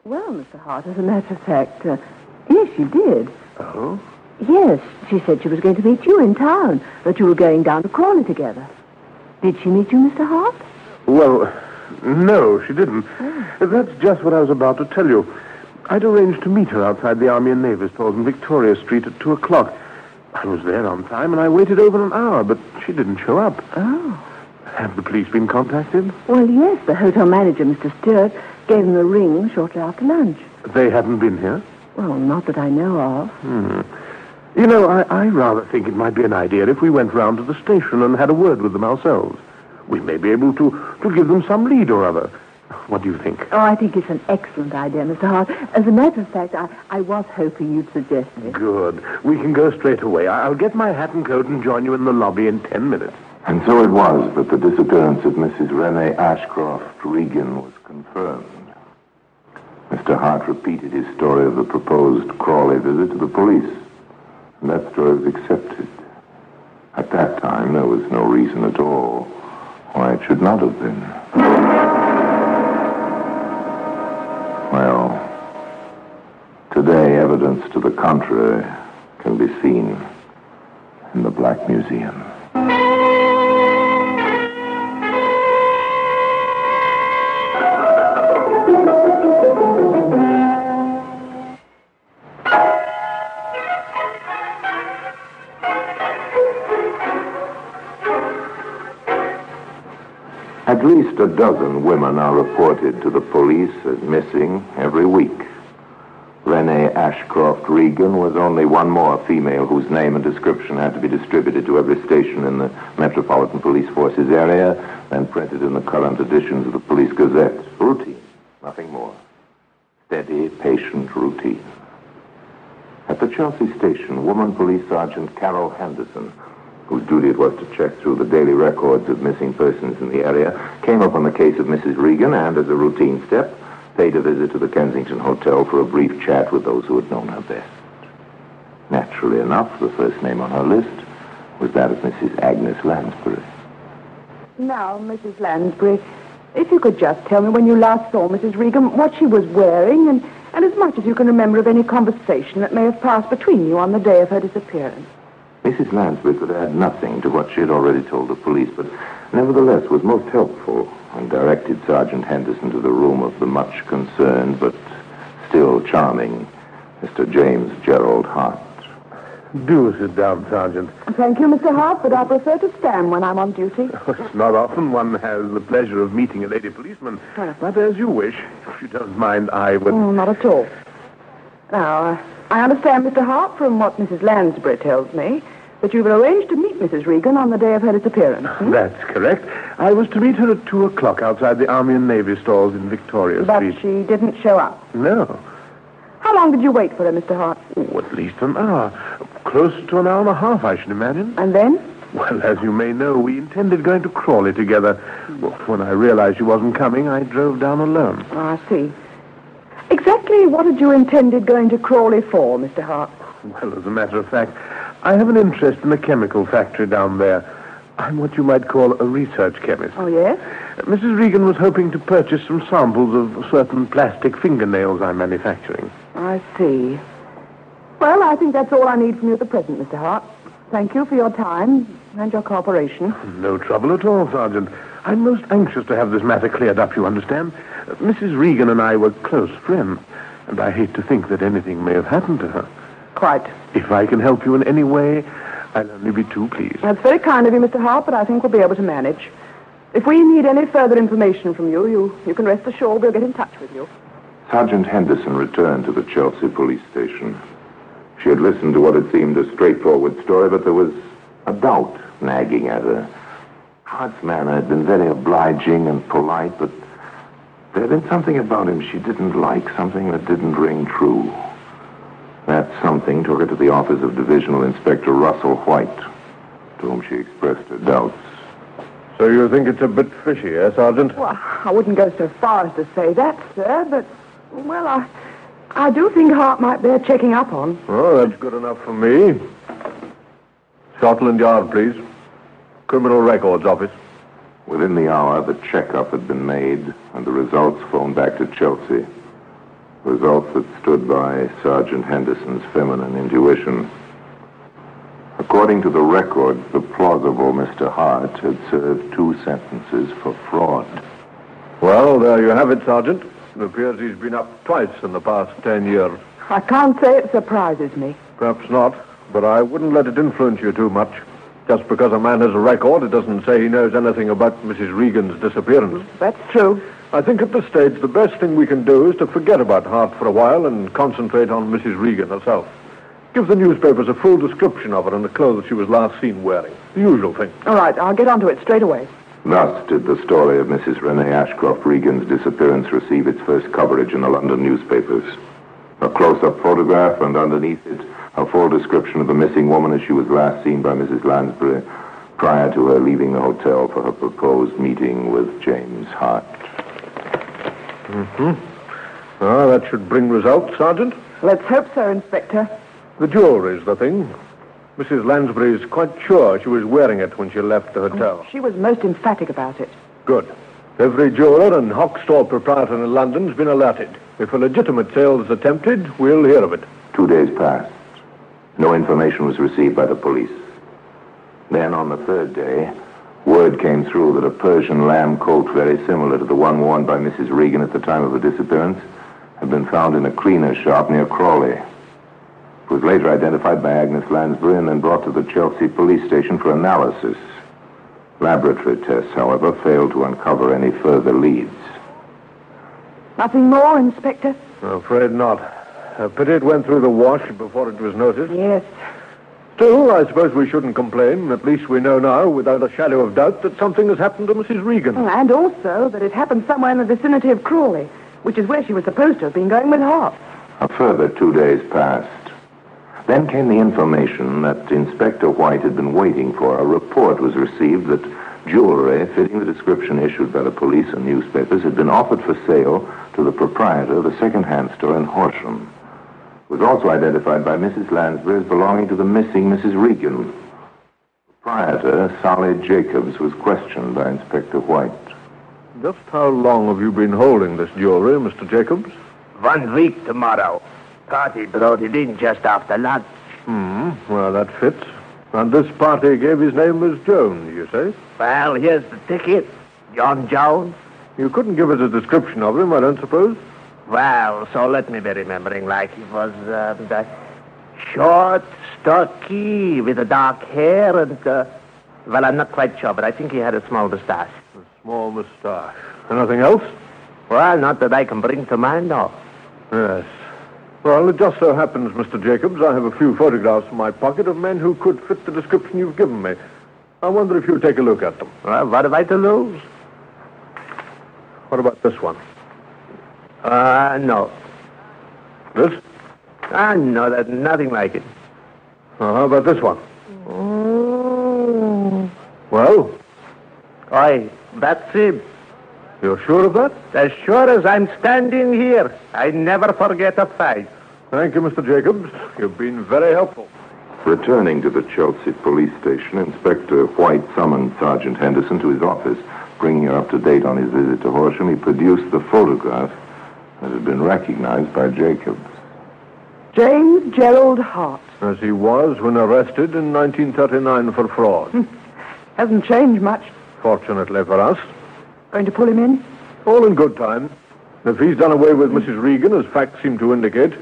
Well, Mr. Hart, as a matter of fact, yes, she did. Oh? Yes, she said she was going to meet you in town, that you were going down to Crawley together. Did she meet you, Mr. Hart? Well, no, she didn't. That's just what I was about to tell you. I'd arranged to meet her outside the Army and Navy Stores in Victoria Street at 2 o'clock. I was there on time, and I waited over an hour, but she didn't show up. Oh. Have the police been contacted? Well, yes. The hotel manager, Mr. Stewart, gave them a ring shortly after lunch. They hadn't been here? Well, not that I know of. You know, I rather think it might be an idea if we went round to the station and had a word with them ourselves. We may be able to give them some lead or other. What do you think? Oh, I think it's an excellent idea, Mr. Hart. As a matter of fact, I was hoping you'd suggest it. Good. We can go straight away. I'll get my hat and coat and join you in the lobby in 10 minutes. And so it was that the disappearance of Mrs. Renee Ashcroft Regan was confirmed. Mr. Hart repeated his story of the proposed Crawley visit to the police, and that story was accepted. At that time, there was no reason at all why it should not have been. Well, today evidence to the contrary can be seen in the Black Museum. At least a dozen women are reported to the police as missing every week. Renee Ashcroft Regan was only one more female whose name and description had to be distributed to every station in the Metropolitan Police Force's area and printed in the current editions of the Police Gazette. Routine, nothing more. Steady, patient routine. At the Chelsea station, Woman Police Sergeant Carol Henderson, whose duty it was to check through the daily records of missing persons in the area, came up on the case of Mrs. Regan and, as a routine step, paid a visit to the Kensington Hotel for a brief chat with those who had known her best. Naturally enough, the first name on her list was that of Mrs. Agnes Lansbury. Now, Mrs. Lansbury, if you could just tell me when you last saw Mrs. Regan, what she was wearing, and as much as you can remember of any conversation that may have passed between you on the day of her disappearance. Mrs. Lansbury could add nothing to what she had already told the police, but nevertheless was most helpful and directed Sergeant Henderson to the room of the much concerned but still charming Mr. James Gerald Hart. Do sit down, Sergeant. Thank you, Mr. Hart, but I prefer to stand when I'm on duty. It's not often one has the pleasure of meeting a lady policeman. But as you wish. If you don't mind, I would... not at all. Now, I understand, Mr. Hart, from what Mrs. Lansbury tells me, that you've arranged to meet Mrs. Regan on the day of her disappearance. That's correct. I was to meet her at 2 o'clock outside the Army and Navy stalls in Victoria Street. But she didn't show up. No. How long did you wait for her, Mr. Hart? Oh, at least an hour. Close to an hour and a half, I should imagine. And then? Well, as you may know, we intended going to Crawley together. Well, when I realized she wasn't coming, I drove down alone. Oh, I see. Exactly what had you intended going to Crawley for, Mr. Hart? Well, as a matter of fact, I have an interest in a chemical factory down there. I'm what you might call a research chemist. Oh, yes? Mrs. Regan was hoping to purchase some samples of certain plastic fingernails I'm manufacturing. I see. Well, I think that's all I need from you at the present, Mr. Hart. Thank you for your time and your cooperation. No trouble at all, Sergeant. I'm most anxious to have this matter cleared up, you understand. Mrs. Regan and I were close friends, and I hate to think that anything may have happened to her. Quite. If I can help you in any way, I'll only be too pleased. That's very kind of you, Mr. Hart, but I think we'll be able to manage. If we need any further information from you, you can rest assured we'll get in touch with you. Sergeant Henderson returned to the Chelsea police station. She had listened to what had seemed a straightforward story, but there was a doubt nagging at her. Hart's manner had been very obliging and polite, but there had been something about him she didn't like, something that didn't ring true. That something took her to the office of Divisional Inspector Russell White, to whom she expressed her doubts. So you think it's a bit fishy, eh, Sergeant? Well, I wouldn't go so far as to say that, sir, but, well, I do think Hart might bear checking up on. Oh, that's good enough for me. Scotland Yard, please. Criminal Records Office. Within the hour, the checkup had been made, and the results phoned back to Chelsea. Results that stood by Sergeant Henderson's feminine intuition. According to the records, the plausible Mr. Hart had served 2 sentences for fraud. Well, there you have it, Sergeant. It appears he's been up twice in the past 10 years. I can't say it surprises me. Perhaps not, but I wouldn't let it influence you too much. Just because a man has a record, it doesn't say he knows anything about Mrs. Regan's disappearance. That's true. I think at this stage, the best thing we can do is to forget about Hart for a while and concentrate on Mrs. Regan herself. Give the newspapers a full description of her and the clothes she was last seen wearing. The usual thing. All right, I'll get onto it straight away. Thus did the story of Mrs. Renee Ashcroft Regan's disappearance receive its first coverage in the London newspapers. A close-up photograph, and underneath it, a full description of the missing woman as she was last seen by Mrs. Lansbury prior to her leaving the hotel for her proposed meeting with James Hart. Oh, that should bring results, Sergeant. Let's hope so, Inspector. The jewelry's the thing. Mrs. Lansbury's quite sure she was wearing it when she left the hotel. She was most emphatic about it. Good. Every jeweler and hock store proprietor in London's been alerted. If a legitimate sale is attempted, we'll hear of it. 2 days passed. No information was received by the police. Then, on the 3rd day, word came through that a Persian lamb coat very similar to the one worn by Mrs. Regan at the time of her disappearance had been found in a cleaner's shop near Crawley. It was later identified by Agnes Lansbury and then brought to the Chelsea police station for analysis. Laboratory tests, however, failed to uncover any further leads. Nothing more, Inspector? I'm afraid not. Pity it went through the wash before it was noticed. Yes. Still, I suppose we shouldn't complain. At least we know now, without a shadow of doubt, that something has happened to Mrs. Regan. And also that it happened somewhere in the vicinity of Crawley, which is where she was supposed to have been going with Hart. A further 2 days passed. Then came the information that Inspector White had been waiting for. A report was received that jewelry fitting the description issued by the police and newspapers had been offered for sale to the proprietor of the second-hand store in Horsham. It was also identified by Mrs. Lansbury as belonging to the missing Mrs. Regan. Proprietor, Sally Jacobs, was questioned by Inspector White. Just how long have you been holding this jewelry, Mr. Jacobs? 1 week tomorrow. Party brought it in just after lunch. Well, that fits. And this party gave his name as Jones, you say? Well, here's the ticket. John Jones. You couldn't give us a description of him, I don't suppose? Well, so let me be remembering like he was short, stocky, with a dark hair, and, well, I'm not quite sure, but I think he had a small mustache. A small mustache. Anything else? Well, not that I can bring to mind, no. Yes. Well, it just so happens, Mr. Jacobs, I have a few photographs in my pocket of men who could fit the description you've given me. I wonder if you'll take a look at them. What have I to lose? What about this one? No. This? No, that's nothing like it. How about this one? Well? Aye, that's it. You're sure of that? As sure as I'm standing here. I never forget a fight. Thank you, Mr. Jacobs. You've been very helpful. Returning to the Chelsea police station, Inspector White summoned Sergeant Henderson to his office. Bringing her up to date on his visit to Horsham, he produced the photograph that had been recognized by Jacobs. James Gerald Hart. As he was when arrested in 1939 for fraud. Hasn't changed much. Fortunately for us. Going to pull him in? All in good time. If he's done away with Mrs. Regan, as facts seem to indicate,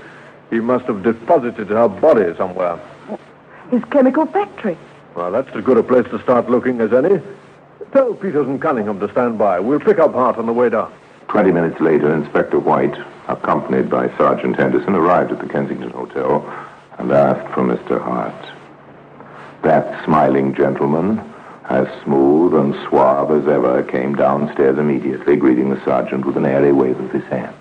he must have deposited her body somewhere. His chemical factory. Well, that's as good a place to start looking as any. Tell Peters and Cunningham to stand by. We'll pick up Hart on the way down. 20 minutes later, Inspector White, accompanied by Sergeant Henderson, arrived at the Kensington Hotel and asked for Mr. Hart. That smiling gentleman, as smooth and suave as ever, came downstairs immediately, greeting the sergeant with an airy wave of his hand.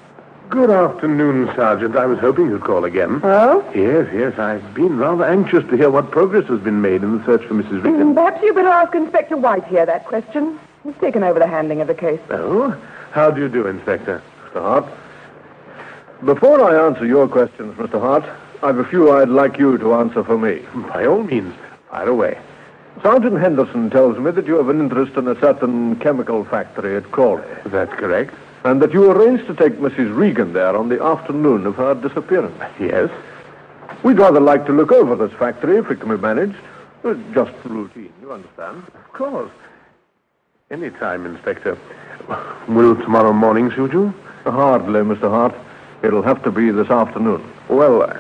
Good afternoon, Sergeant. I was hoping you'd call again. Oh? Yes. I've been rather anxious to hear what progress has been made in the search for Mrs. Regan. Perhaps you better ask Inspector White here that question. He's taken over the handling of the case. Oh? How do you do, Inspector? Mr. Hart. Before I answer your questions, Mr. Hart, I've a few I'd like you to answer for me. By all means, fire away. Sergeant Henderson tells me that you have an interest in a certain chemical factory at Crawley. That's correct. And that you arranged to take Mrs. Regan there on the afternoon of her disappearance. Yes. We'd rather like to look over this factory if it can be managed. Just routine, you understand? Of course. Any time, Inspector. Will tomorrow morning suit you? Hardly, Mr. Hart. It'll have to be this afternoon. Well,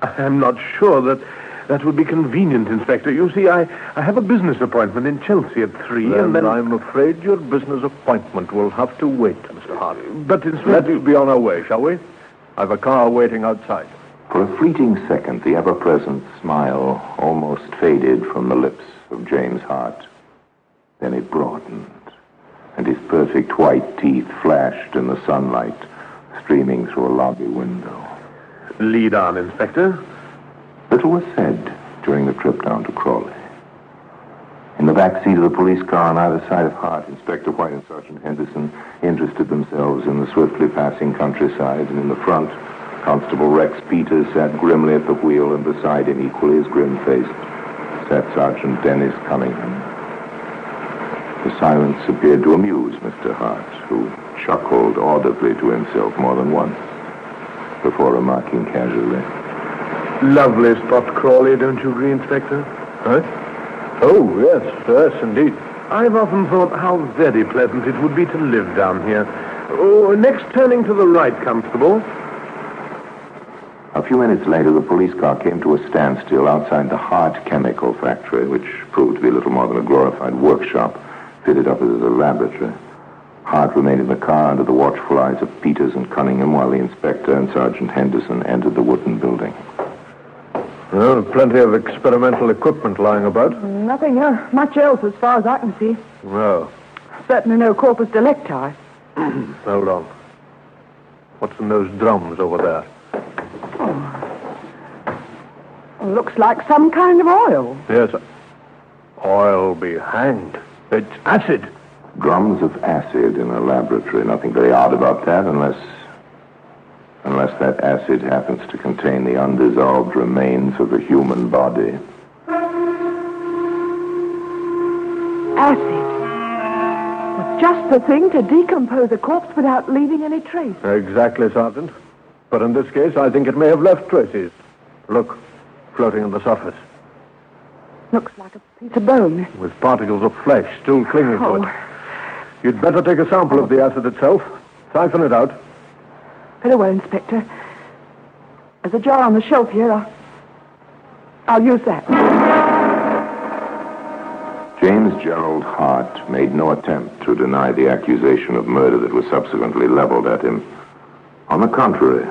I'm not sure that would be convenient, Inspector. You see, I have a business appointment in Chelsea at 3, and then I'm afraid your business appointment will have to wait, Mr. Hart. But, Inspector... Let's be on our way, shall we? I've a car waiting outside. For a fleeting second, the ever-present smile almost faded from the lips of James Hart. Then it broadened, and his perfect white teeth flashed in the sunlight streaming through a lobby window. Lead on, Inspector. Little was said during the trip down to Crawley. In the back seat of the police car on either side of Hart, Inspector White and Sergeant Henderson interested themselves in the swiftly passing countryside, and in the front, Constable Rex Peters sat grimly at the wheel, and beside him, equally as grim-faced, sat Sergeant Dennis Cunningham. The silence appeared to amuse Mr. Hart, who chuckled audibly to himself more than once, before remarking casually, "Lovely spot, Crawley, don't you agree, Inspector?" Huh? Oh, yes, indeed. I've often thought how very pleasant it would be to live down here. Oh, next turning to the right, Constable. A few minutes later, the police car came to a standstill outside the Hart Chemical Factory, which proved to be little more than a glorified workshop fitted up as a laboratory. Hart remained in the car under the watchful eyes of Peters and Cunningham while the inspector and Sergeant Henderson entered the wooden building. Well, plenty of experimental equipment lying about. Nothing much else as far as I can see. Well. Certainly no corpus delicti. Hold on. What's in those drums over there? Looks like some kind of oil. Yes. Oil be hanged. It's acid. Drums of acid in a laboratory. Nothing very odd about that, unless that acid happens to contain the undissolved remains of a human body. Acid. Just the thing to decompose a corpse without leaving any trace. Exactly, Sergeant. But in this case, I think it may have left traces. Look, floating on the surface. Looks like a piece of bone. With particles of flesh still clinging to it. You'd better take a sample of the acid itself. Siphon it out. Very well, Inspector. There's a jar on the shelf here. I'll use that. James Gerald Hart made no attempt to deny the accusation of murder that was subsequently leveled at him. On the contrary,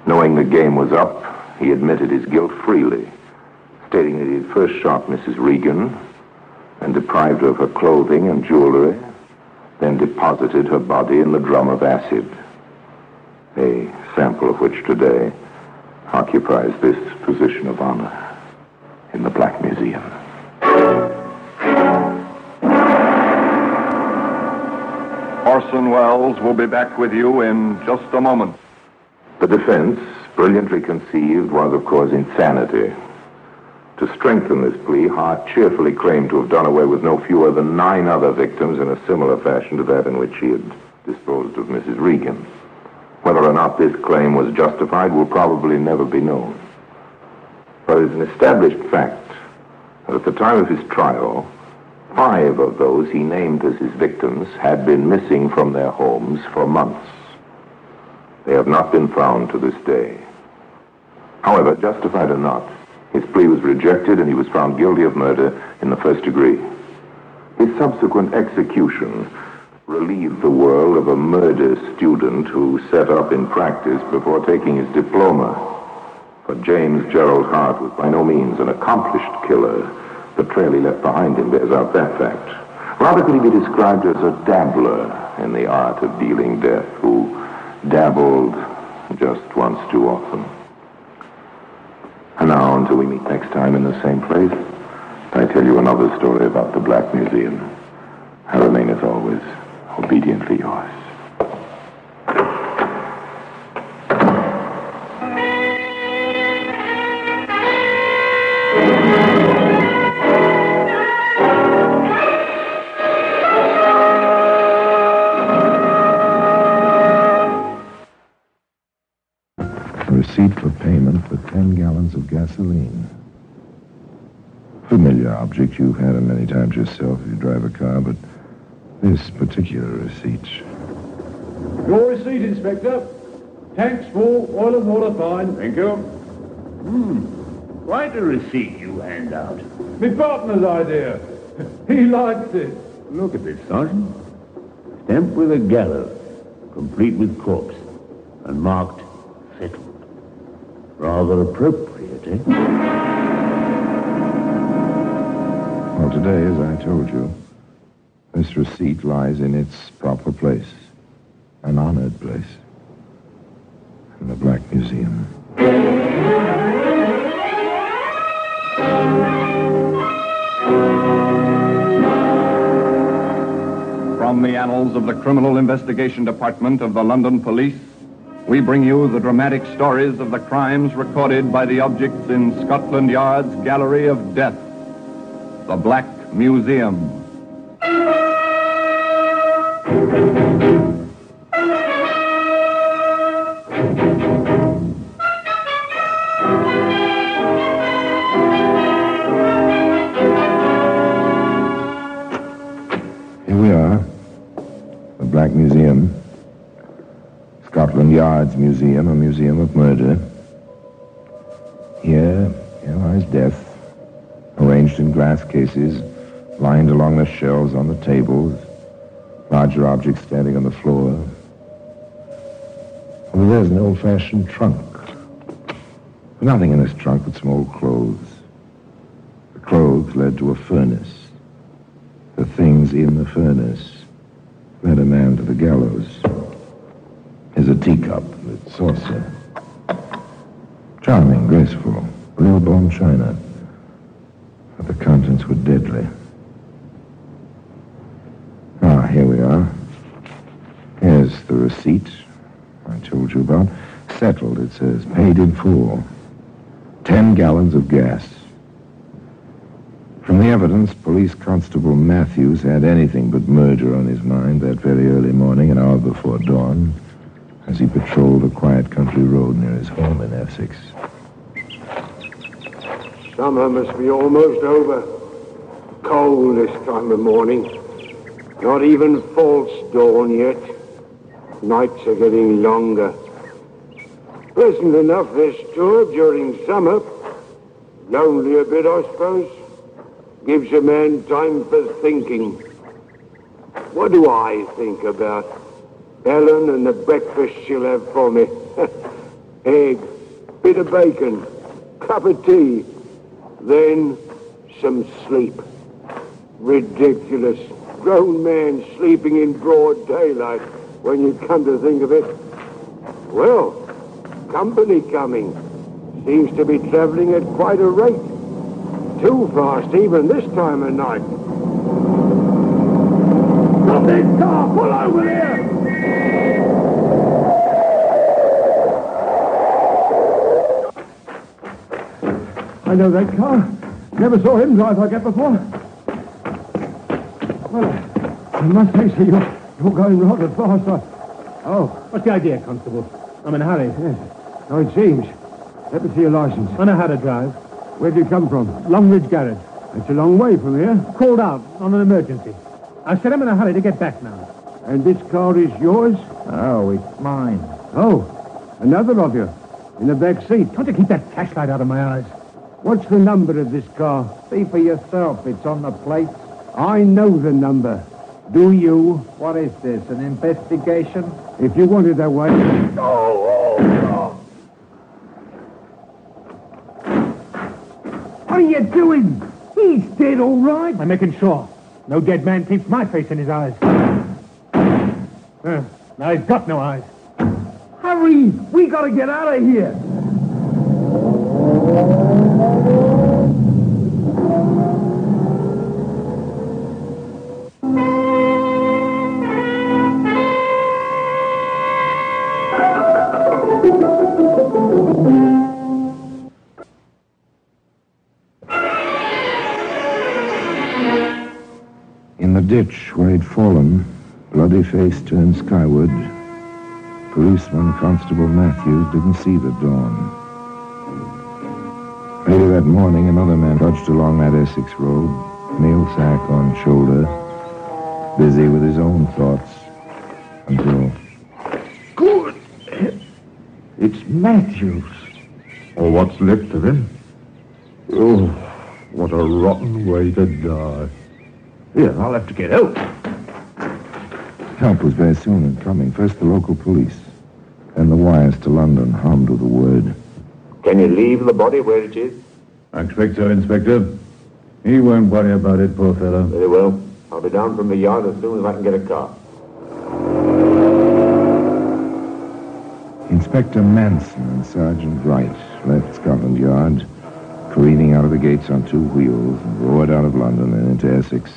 knowing the game was up, he admitted his guilt freely, stating that he had first shot Mrs. Regan, and deprived her of her clothing and jewelry, then deposited her body in the drum of acid, a sample of which today occupies this position of honor in the Black Museum. Orson Welles will be back with you in just a moment. The defense, brilliantly conceived, was, of course, insanity. To strengthen this plea, Hart cheerfully claimed to have done away with no fewer than 9 other victims in a similar fashion to that in which he had disposed of Mrs. Regan. Whether or not this claim was justified will probably never be known. But it's an established fact that at the time of his trial, 5 of those he named as his victims had been missing from their homes for months. They have not been found to this day. However, justified or not, his plea was rejected and he was found guilty of murder in the first degree. His subsequent execution relieved the world of a murder student who set up in practice before taking his diploma. But James Gerald Hart was by no means an accomplished killer. The trail he left behind him bears out that fact. Rather could he be described as a dabbler in the art of dealing death, who dabbled just once too often. And now, until we meet next time in the same place, I tell you another story about the Black Museum. I remain, as always, obediently yours. Receipt for payment for 10 gallons of gasoline. Familiar object you've had many times yourself if you drive a car, but this particular receipt. Your receipt, Inspector. Tanks full, oil and water fine. Thank you. Quite a receipt you hand out. My partner's idea. He likes it. Look at this, Sergeant. Stamped with a gallows, complete with corpse, and marked settled. Rather appropriate, eh? Well, today, as I told you, this receipt lies in its proper place, an honored place, in the Black Museum. From the annals of the Criminal Investigation Department of the London Police, we bring you the dramatic stories of the crimes recorded by the objects in Scotland Yard's Gallery of Death, the Black Museum. Here we are, the Black Museum. Scotland Yard's museum, a museum of murder. Here lies death, arranged in glass cases, lined along the shelves on the tables, larger objects standing on the floor. Over there's an old-fashioned trunk. Nothing in this trunk but some old clothes. The clothes led to a furnace. The things in the furnace led a man to the gallows. Here's a teacup with saucer. Charming, graceful, real-born china. But the contents were deadly. Here we are. Here's the receipt I told you about. Settled, it says. Paid in full. 10 gallons of gas. From the evidence, Police Constable Matthews had anything but murder on his mind that very early morning, an hour before dawn, as he patrolled a quiet country road near his home in Essex. Summer must be almost over. Cold this time of morning. Not even false dawn yet. Nights are getting longer. Pleasant enough this tour during summer. Lonely a bit, I suppose. Gives a man time for thinking. What do I think about? Ellen and the breakfast she'll have for me. Egg, bit of bacon, cup of tea, then some sleep. Ridiculous. Grown man sleeping in broad daylight, when you come to think of it. Well, company coming. Seems to be travelling at quite a rate. Too fast even this time of night. Stop this car! Pull over here! I know that car. Never saw him drive like that before. Well, I must say, sir, you're going rather fast. Oh, what's the idea, Constable? I'm in a hurry. Yes. So it seems. Let me see your license. I know how to drive. Where do you come from? Longridge Garage. It's a long way from here. Called out on an emergency. I said I'm in a hurry to get back now. And this car is yours? Oh, it's mine. Oh, another of you. In the back seat. Can't you keep that flashlight out of my eyes? What's the number of this car? See for yourself. It's on the plate. I know the number. Do you? What is this, an investigation? If you want it that way. What are you doing? He's dead, all right. I'm making sure. No dead man keeps my face in his eyes. Now he's got no eyes. Hurry! We gotta get out of here. In the ditch where he'd fallen, bloody face turned skyward. Policeman Constable Matthews didn't see the dawn. Later that morning, another man trudged along that Essex road, mail sack on shoulder, busy with his own thoughts, until... Good. It's Matthews. Or what's left of him. Oh, what a rotten way to die. Here, I'll have to get help. Help was very soon in coming. First the local police, then the wires to London hummed with the word. Can you leave the body where it is? I expect so, Inspector. He won't worry about it, poor fellow. Very well. I'll be down from the yard as soon as I can get a car. Inspector Manson and Sergeant Wright left Scotland Yard, careening out of the gates on two wheels, and roared out of London and into Essex.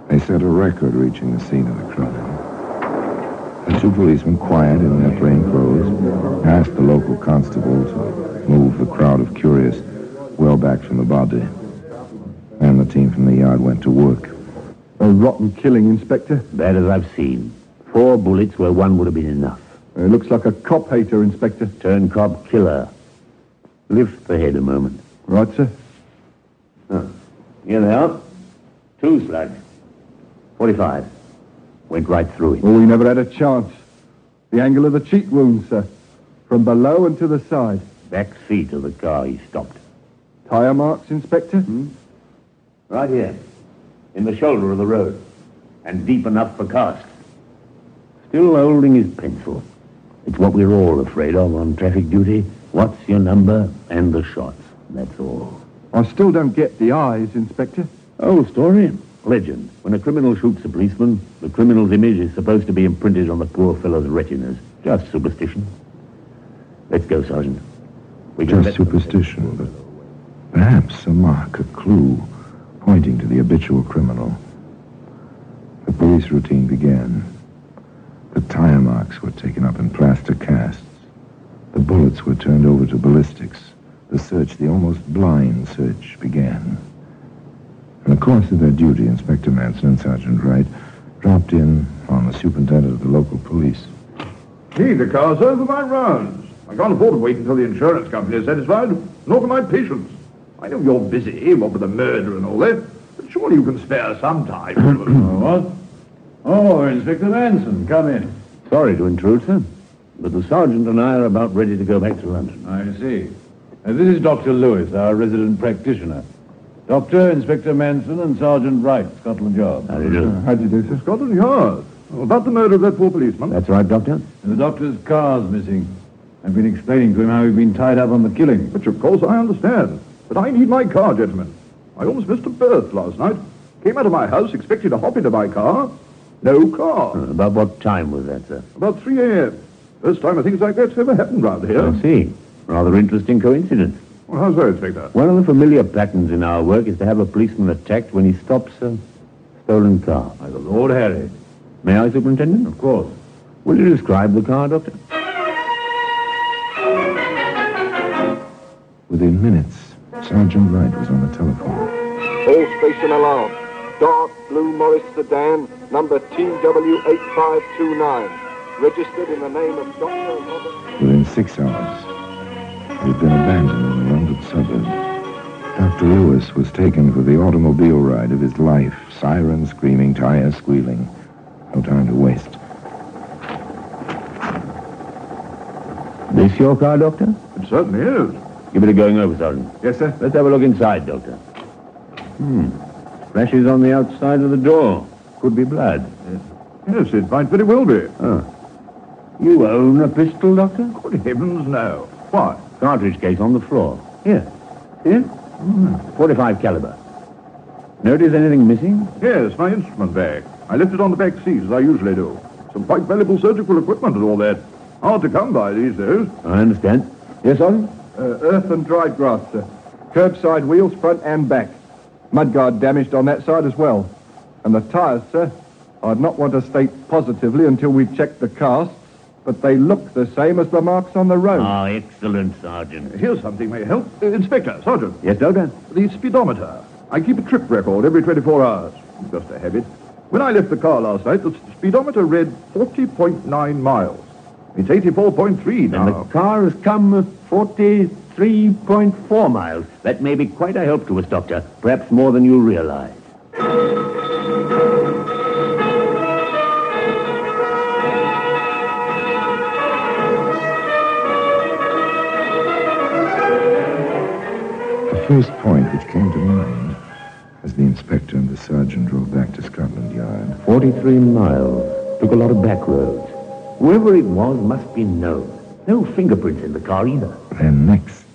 They set a record reaching the scene of the crime. The two policemen, quiet in their plain clothes, asked the local constable to move the crowd of curious well back from the body. And the team from the yard went to work. A rotten killing, Inspector. Bad as I've seen. 4 bullets where one would have been enough. It looks like a cop hater, Inspector. Turn cop killer. Lift the head a moment. Right, sir. Oh, here they are. 2 slugs. 45. Went right through it. Oh, he never had a chance. The angle of the cheek wound, sir. From below and to the side. Back seat of the car he stopped. Tire marks, Inspector? Right here. In the shoulder of the road. And deep enough for casts. Still holding his pencil. It's what we're all afraid of on traffic duty. What's your number and the shots. That's all. I still don't get the eyes, Inspector. Old story. Legend. When a criminal shoots a policeman, the criminal's image is supposed to be imprinted on the poor fellow's retinas. Just superstition. Let's go, Sergeant. Just superstition, but perhaps a mark, a clue, pointing to the habitual criminal. The police routine began. The tire marks were taken up in plaster casts. The bullets were turned over to ballistics. The search, the almost blind search, began. In the course of their duty, Inspector Manson and Sergeant Wright dropped in on the superintendent of the local police. Need the car, sir, for my rounds. I can't afford to wait until the insurance company is satisfied, nor can my patients. I know you're busy, what with the murder and all that, but surely you can spare some time. What? Oh, Inspector Manson, come in. Sorry to intrude, sir, but the sergeant and I are about ready to go back to London. I see. This is Dr. Lewis, our resident practitioner. Doctor, Inspector Manson, and Sergeant Wright, Scotland Yard. How do you do? How do you do, sir? Scotland Yard. About the murder of that poor policeman. That's right, Doctor. And the doctor's car's missing. I've been explaining to him how he'd been tied up on the killing. Which, of course, I understand. But I need my car, gentlemen. I almost missed a berth last night. Came out of my house expecting to hop into my car. No car. About what time was that, sir? About 3 a.m. First time I think like that's ever happened round here. I see. Rather interesting coincidence. Well, how's that, Inspector? One of the familiar patterns in our work is to have a policeman attacked when he stops a stolen car. By the Lord Harry. May I, Superintendent? Of course. Will you describe the car, Doctor? Within minutes, Sergeant Wright was on the telephone. All station alarm. Dark blue Morris sedan, number TW8529. Registered in the name of Dr. Robert... Within 6 hours, it had been abandoned in a London suburb. Dr. Lewis was taken for the automobile ride of his life. Sirens screaming, tires squealing. No time to waste. This your car, Doctor? It certainly is. Give it a going over, Sergeant. Yes, sir. Let's have a look inside, Doctor. Splashes on the outside of the door. Could be blood. Yes, it might very well be. Oh. You own a pistol, Doctor? Good heavens, no. Why? Cartridge case on the floor. Here. Here? 45 caliber. Notice anything missing? Yes, my instrument bag. I left it on the back seat, as I usually do. Some quite valuable surgical equipment and all that. Hard to come by these days. I understand. Yes, Sergeant? Earth and dried grass, sir. Curbside wheels, front and back. Mudguard damaged on that side as well. And the tyres, sir, I'd not want to state positively until we check the casts, but they look the same as the marks on the road. Ah, excellent, Sergeant. Here's something may help. Inspector, Sergeant. Yes, Doctor? The speedometer. I keep a trip record every 24 hours. Just a habit. When I left the car last night, the speedometer read 40.9 miles. It's 84.3 now. And the car has come 43.4 miles. That may be quite a help to us, Doctor. Perhaps more than you realize. The first point which came to mind as the inspector and the sergeant drove back to Scotland Yard. 43 miles. Took a lot of back roads. Whoever it was must be known. No fingerprints in the car either. Then next,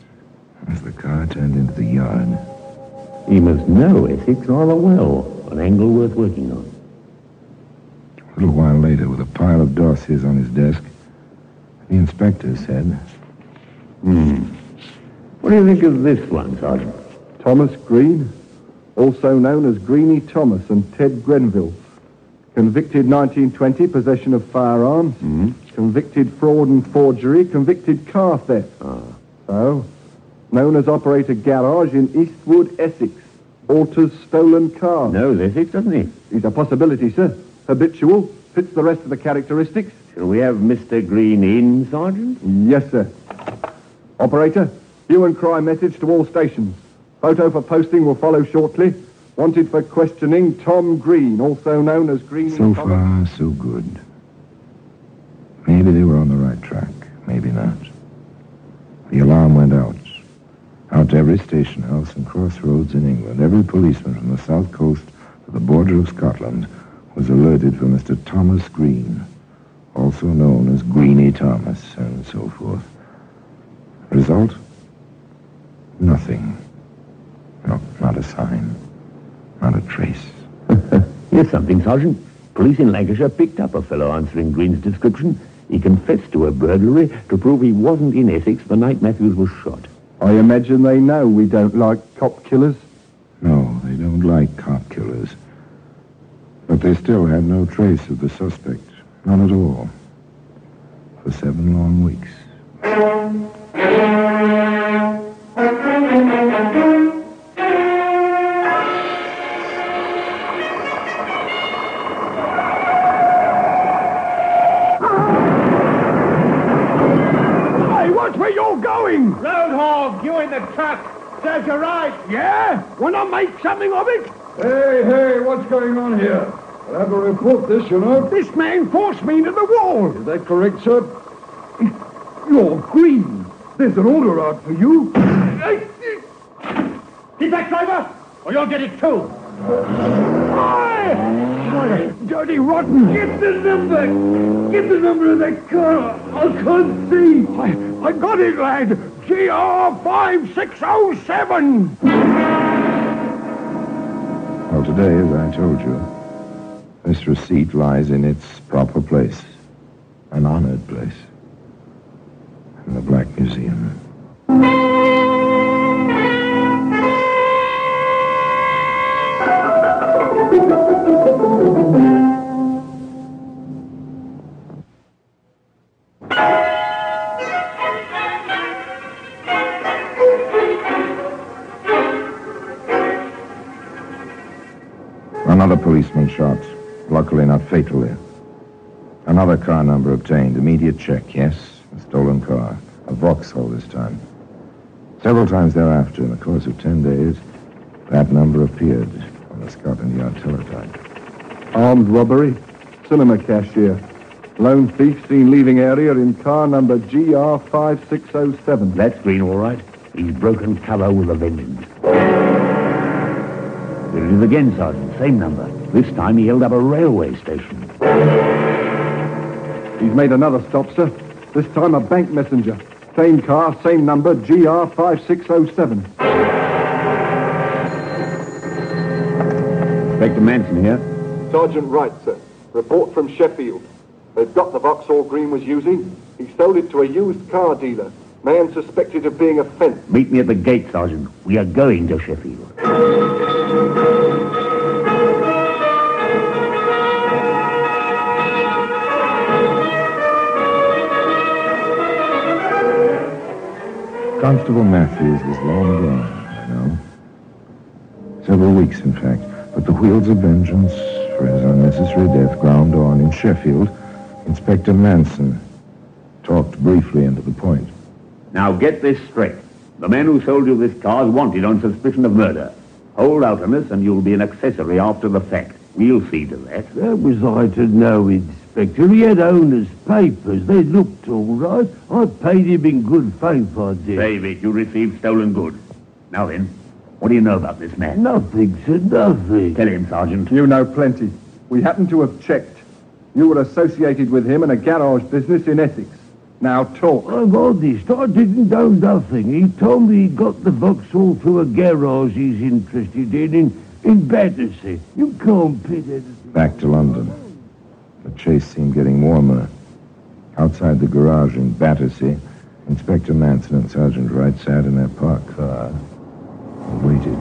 as the car turned into the yard... He must know Essex rather well. An angle worth working on. A little while later, with a pile of dossiers on his desk, the inspector said... What do you think of this one, Sergeant? Thomas Green, also known as Greenie Thomas and Ted Grenville. Convicted 1920, possession of firearms. Convicted fraud and forgery. Convicted car theft. So, known as operator garage in Eastwood, Essex. Alters stolen cars. Knows Essex, doesn't he? He's a possibility, sir. Habitual. Fits the rest of the characteristics. Shall we have Mr. Green in, Sergeant? Yes, sir. Operator, hue and cry message to all stations. Photo for posting will follow shortly. Wanted for questioning, Tom Green, also known as Greenie So Thomas. far, so good. Maybe they were on the right track. Maybe not. The alarm went out. Out to every station house and crossroads in England. Every policeman from the south coast to the border of Scotland was alerted for Mr. Thomas Green, also known as Greenie Thomas, and so forth. Result? Nothing. No, not a sign. Not a trace. Here's something, Sergeant. Police in Lancashire picked up a fellow answering Green's description. He confessed to a burglary to prove he wasn't in Essex the night Matthews was shot. I imagine they know we don't like cop killers. No, they don't like cop killers. But they still had no trace of the suspect. None at all. For 7 long weeks. Where you going? Roadhog, you in the truck. Serves you right. Yeah? Wanna make something of it? Hey, what's going on here? I'll have to report this, you know. This man forced me into the wall. Is that correct, sir? You're Green. There's an order out for you. Get back, driver, or you'll get it too. Dirty rotten. Get the number. Get the number of that car. I can't see. I got it, lad. GR5607. Well, to today, as I told you, this receipt lies in its proper place, an honored place, in the Black Museum. Another policeman shot, luckily not fatally. Another car number obtained. Immediate check, yes. A stolen car. A Vauxhall this time. Several times thereafter, in the course of 10 days, that number appeared on the Scotland Yard teletype. Armed robbery. Cinema cashier. Lone thief seen leaving area in car number GR5607. That's Green, all right. He's broken cover with a vengeance. There it is again, Sergeant. Same number. This time he held up a railway station. He's made another stop, sir. This time a bank messenger. Same car, same number, GR5607. Inspector Manson here. Sergeant Wright, sir. Report from Sheffield. They've got the Vauxhall Green was using. He sold it to a used car dealer. Man suspected of being a fence. Meet me at the gate, Sergeant. We are going to Sheffield. Constable Matthews was long gone, I know. Several weeks, in fact. But the wheels of vengeance for his unnecessary death ground on in Sheffield. Inspector Manson talked briefly and to the point. Now get this straight. The man who sold you this car is wanted on suspicion of murder. Hold out on us and you'll be an accessory after the fact. We'll see to that. That was I to know, Inspector. He had owner's papers. They looked all right. I paid him in good faith, I did. Save it. You received stolen goods. Now then, what do you know about this man? Nothing, sir, nothing. Tell him, Sergeant. You know plenty. We happen to have checked. You were associated with him in a garage business in Essex. Now talk. I'm honest. I didn't know nothing. He told me he got the Vauxhall through a garage he's interested in Battersea. You can't pit anything. Back to London. The chase seemed getting warmer. Outside the garage in Battersea, Inspector Manson and Sergeant Wright sat in their parked car and waited.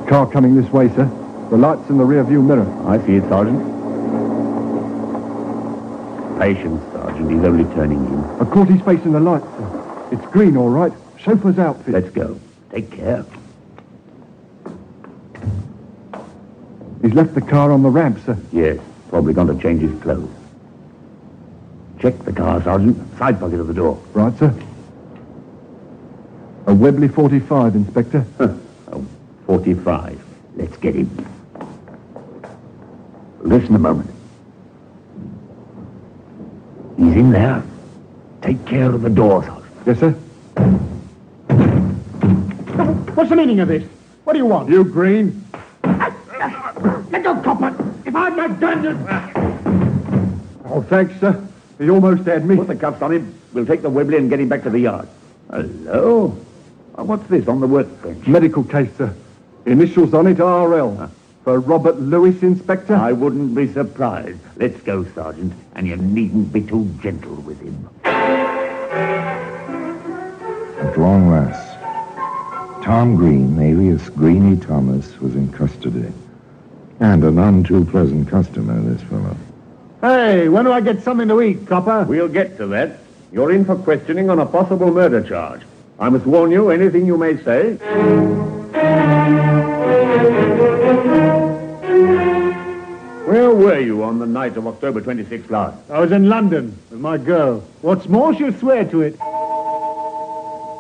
Car coming this way, sir. The light's in the rear view mirror. I see it, Sergeant. Patience, Sergeant. He's only turning in. I caught his face in the light, sir. It's Green, all right. Chauffeur's outfit. Let's go. Take care. He's left the car on the ramp, sir. Yes. Probably gone to change his clothes. Check the car, Sergeant. Side pocket of the door. Right, sir. A Webley 45, Inspector. A 45. Let's get him. Listen a moment. He's in there. Take care of the door, Sergeant. Yes, sir. What's the meaning of this? What do you want? You, Green. Let go, copper. If I'd not done it... Oh, thanks, sir. He almost had me. Put the cuffs on him. We'll take the Webley and get him back to the yard. Hello? What's this on the workbench? Medical case, sir. Initials on it, RL. For Robert Lewis, Inspector? I wouldn't be surprised. Let's go, Sergeant, and you needn't be too gentle with him. At long last, Tom Green, alias Greeny Thomas, was in custody. And a none too pleasant customer, this fellow. Hey, when do I get something to eat, copper? We'll get to that. You're in for questioning on a possible murder charge. I must warn you, anything you may say... Where were you on the night of October 26th last? I was in London with my girl. What's more, she'll swear to it.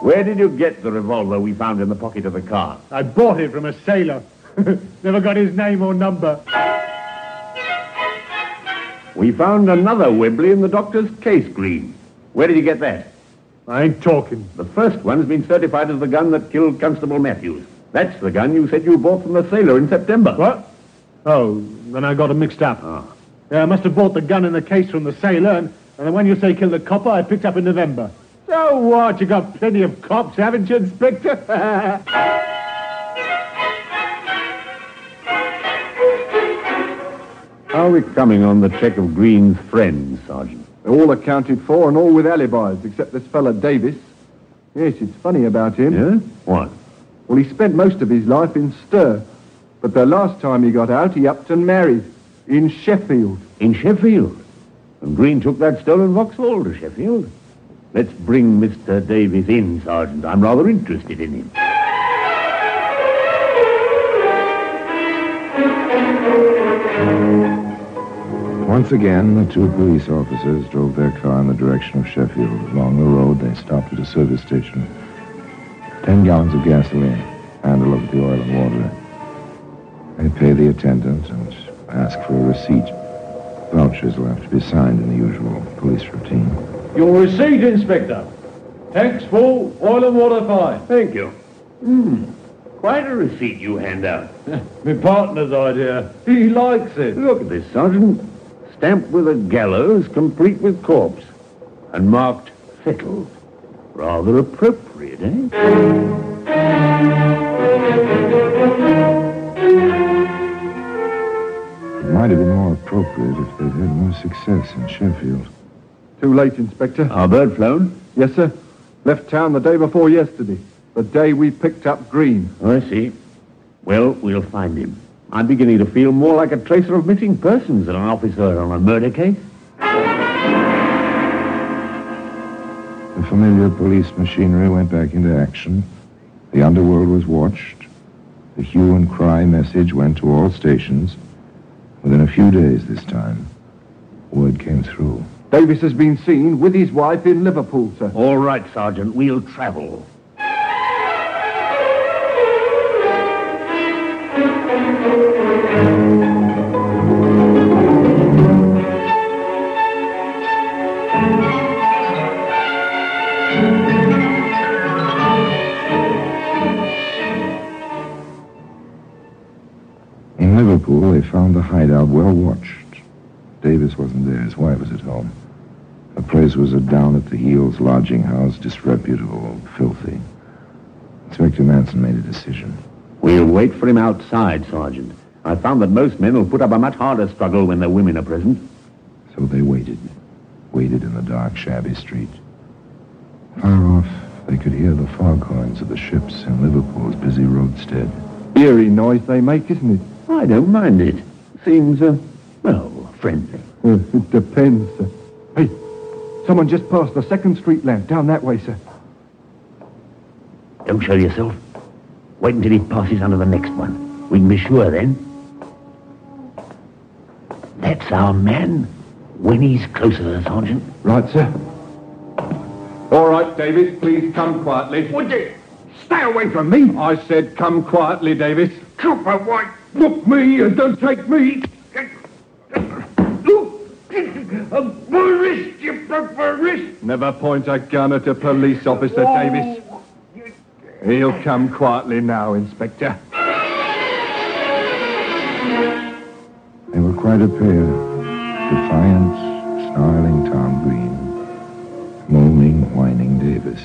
Where did you get the revolver we found in the pocket of the car? I bought it from a sailor. Never got his name or number. We found another Webley in the doctor's case, Green. Where did you get that? I ain't talking. The first one's been certified as the gun that killed Constable Matthews. That's the gun you said you bought from the sailor in September. What? Oh, then I got it mixed up. Yeah, I must have bought the gun in the case from the sailor, and the one you say killed the copper I picked up in November. So what? You got plenty of cops, haven't you, Inspector? How are we coming on the check of Green's friends, Sergeant? They're all accounted for and all with alibis, except this fella Davis. Yes, it's funny about him. Yeah? What? Well, he spent most of his life in stir. But the last time he got out, he upped and married. In Sheffield. In Sheffield? And Green took that stolen Vauxhall to Sheffield? Let's bring Mr. Davis in, Sergeant. I'm rather interested in him. Once again, the two police officers drove their car in the direction of Sheffield. Along the road, they stopped at a service station. 10 gallons of gasoline, and a look at the oil and water. They pay the attendant and ask for a receipt. Vouchers will have to be signed in the usual police routine. Your receipt, Inspector. Tanks full, oil and water fine. Thank you. Quite a receipt you hand out. My partner's idea. He likes it. Look at this, Sergeant. Stamped with a gallows, complete with corpse. And marked settled. Rather appropriate, eh? It might have been more appropriate if they'd had more success in Sheffield. Too late, Inspector. Our bird flown? Yes, sir. Left town the day before yesterday. The day we picked up Green. I see. Well, we'll find him. I'm beginning to feel more like a tracer of missing persons than an officer on a murder case. The familiar police machinery went back into action. The underworld was watched. The hue and cry message went to all stations. Within a few days this time, word came through. Davis has been seen with his wife in Liverpool, sir. All right, Sergeant. We'll travel. In Liverpool, they found the hideout well watched. Davis wasn't there. His wife was at home. The place was a down-at-the-heels lodging house, disreputable, filthy. Inspector Manson made a decision. We'll wait for him outside, Sergeant. I found that most men will put up a much harder struggle when their women are present. So they waited. Waited in the dark, shabby street. Far off, they could hear the foghorns of the ships in Liverpool's busy roadstead. Eerie noise they make, isn't it? I don't mind it. Seems, well, friendly. It depends, sir. Hey, someone just passed the 2nd Street lamp. Down that way, sir. Don't show yourself. Wait until he passes under the next one. We can be sure then. That's our man. When he's closer, Sergeant. Right, sir. All right, Davis, please come quietly. Would you stay away from me? I said come quietly, Davis. Copper White, look me and don't take me. Wrist, you prefer wrist. Never point a gun at a police officer, Davis. He'll come quietly now, Inspector. They were quite a pair. Defiant, snarling Tom Green. Moaning, whining Davis.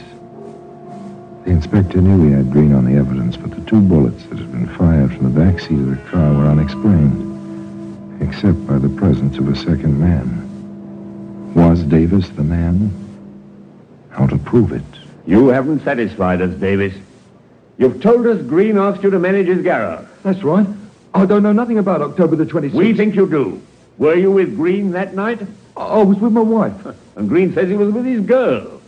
The inspector knew he had Green on the evidence, but the 2 bullets that had been fired from the back seat of the car were unexplained, except by the presence of a second man. Was Davis the man? How to prove it? You haven't satisfied us, Davis. You've told us Green asked you to manage his garage. That's right. I don't know nothing about October the 26th. We think you do. Were you with Green that night? I was with my wife. And Green says he was with his girl.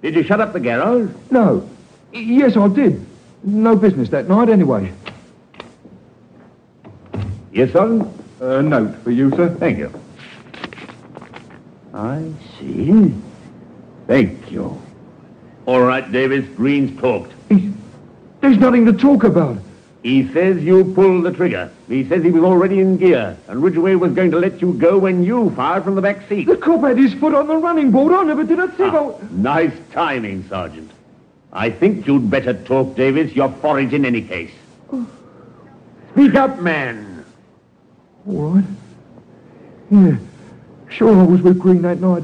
Did you shut up the garage? No. Yes, I did. No business that night, anyway. Yes, son? A note for you, sir. Thank you. I see. Thank you. All right, Davis, Green's talked. There's nothing to talk about. He says you pulled the trigger. He says he was already in gear, and Ridgway was going to let you go when you fired from the back seat. The cop had his foot on the running board. I never did a thing. Nice timing, Sergeant. I think you'd better talk, Davis. You're foraged in any case. Speak up, man. All right. Yeah. Sure, I was with Green that night.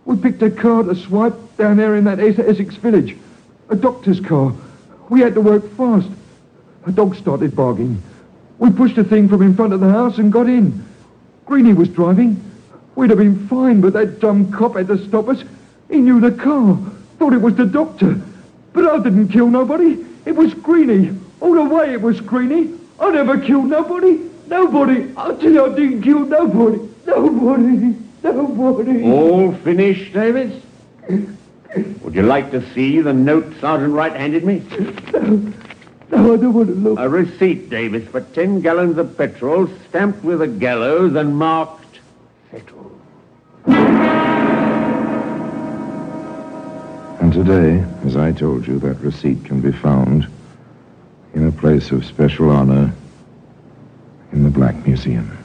We picked a car to swipe down there in that Essex village. A doctor's car. We had to work fast. A dog started barking. We pushed the thing from in front of the house and got in. Greenie was driving. We'd have been fine, but that dumb cop had to stop us. He knew the car. Thought it was the doctor. But I didn't kill nobody. It was Greenie. All the way it was Greenie. I never killed nobody. Nobody. I tell you, I didn't kill nobody. Nobody. All finished, Davis? Would you like to see the note Sergeant Wright handed me? No, I don't want to look. A receipt, Davis, for 10 gallons of petrol, stamped with a gallows and marked settled. And today, as I told you, that receipt can be found in a place of special honor in the Black Museum.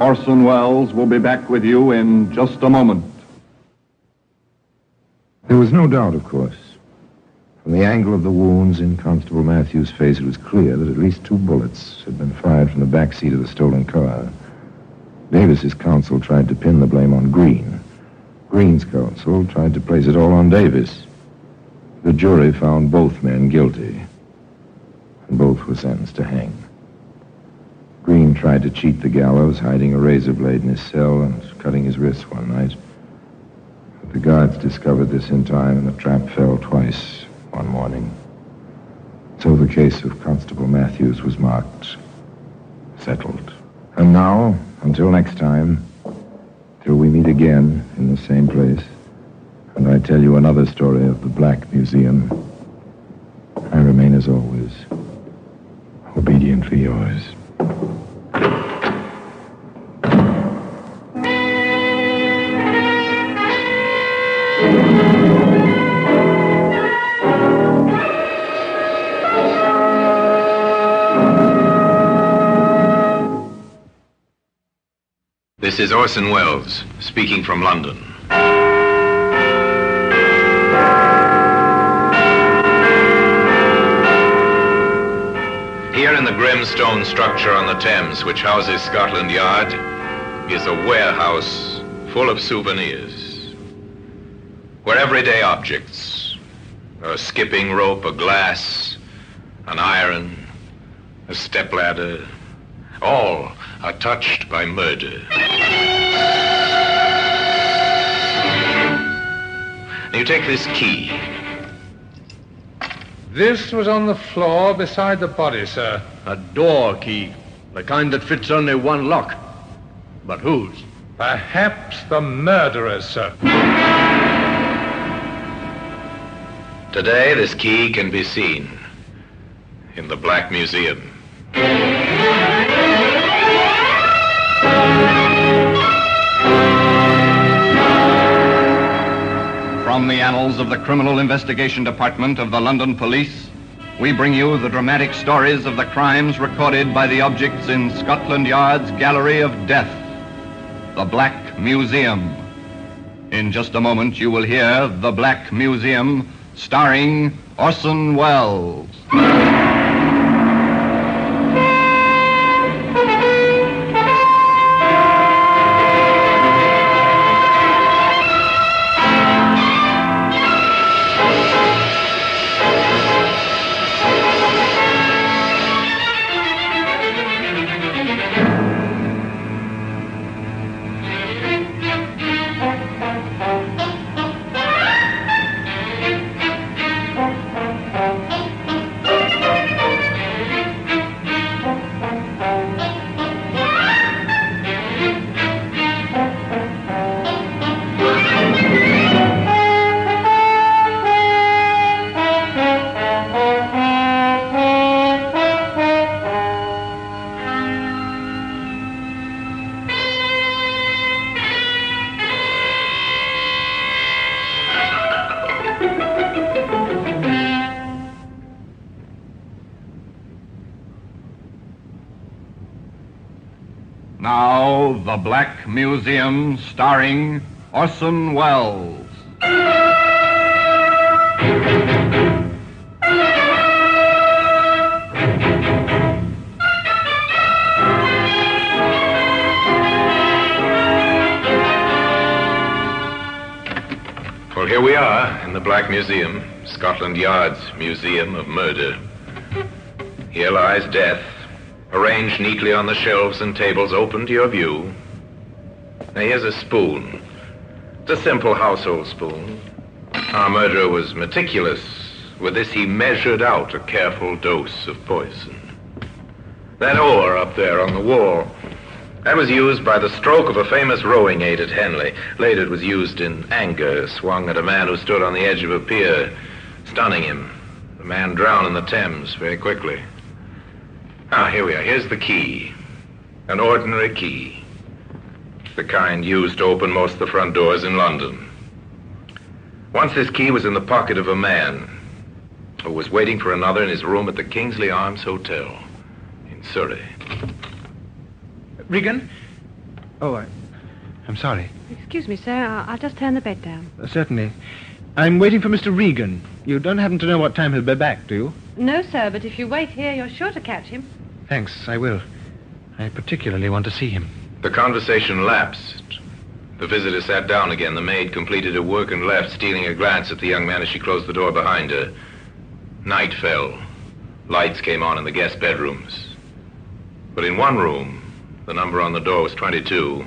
Orson Welles will be back with you in just a moment. There was no doubt, of course. From the angle of the wounds in Constable Matthews' face, it was clear that at least 2 bullets had been fired from the back seat of the stolen car. Davis's counsel tried to pin the blame on Green. Green's counsel tried to place it all on Davis. The jury found both men guilty, and both were sentenced to hang. Green tried to cheat the gallows, hiding a razor blade in his cell and cutting his wrists one night. But the guards discovered this in time, and the trap fell twice one morning. So the case of Constable Matthews was marked settled. And now, until next time, till we meet again in the same place, and I tell you another story of the Black Museum, I remain, as always, obediently yours. This is Orson Welles, speaking from London. Here in the grim stone structure on the Thames, which houses Scotland Yard, is a warehouse full of souvenirs, where everyday objects, a skipping rope, a glass, an iron, a stepladder, all are touched by murder. Now you take this key. This was on the floor beside the body, sir. A door key. The kind that fits only one lock. But whose? Perhaps the murderer's, sir. Today, this key can be seen in the Black Museum. From the annals of the Criminal Investigation Department of the London Police, we bring you the dramatic stories of the crimes recorded by the objects in Scotland Yard's Gallery of Death, the Black Museum. In just a moment, you will hear The Black Museum, starring Orson Welles. Now, The Black Museum, starring Orson Welles. Well, here we are in the Black Museum, Scotland Yard's Museum of Murder. Here lies death, arranged neatly on the shelves and tables open to your view. Now here's a spoon. It's a simple household spoon. Our murderer was meticulous. With this, he measured out a careful dose of poison. That oar up there on the wall, that was used by the stroke of a famous rowing aid at Henley. Later it was used in anger, swung at a man who stood on the edge of a pier, stunning him. The man drowned in the Thames very quickly. Ah, here we are. Here's the key. An ordinary key. The kind used to open most of the front doors in London. Once this key was in the pocket of a man who was waiting for another in his room at the Kingsley Arms Hotel in Surrey. Regan? Oh, I'm sorry. Excuse me, sir. I'll just turn the bed down. Certainly. I'm waiting for Mr. Regan. You don't happen to know what time he'll be back, do you? No, sir, but if you wait here, you're sure to catch him. Thanks, I will. I particularly want to see him. The conversation lapsed. The visitor sat down again. The maid completed her work and left, stealing a glance at the young man as she closed the door behind her. Night fell. Lights came on in the guest bedrooms. But in one room, the number on the door was 22.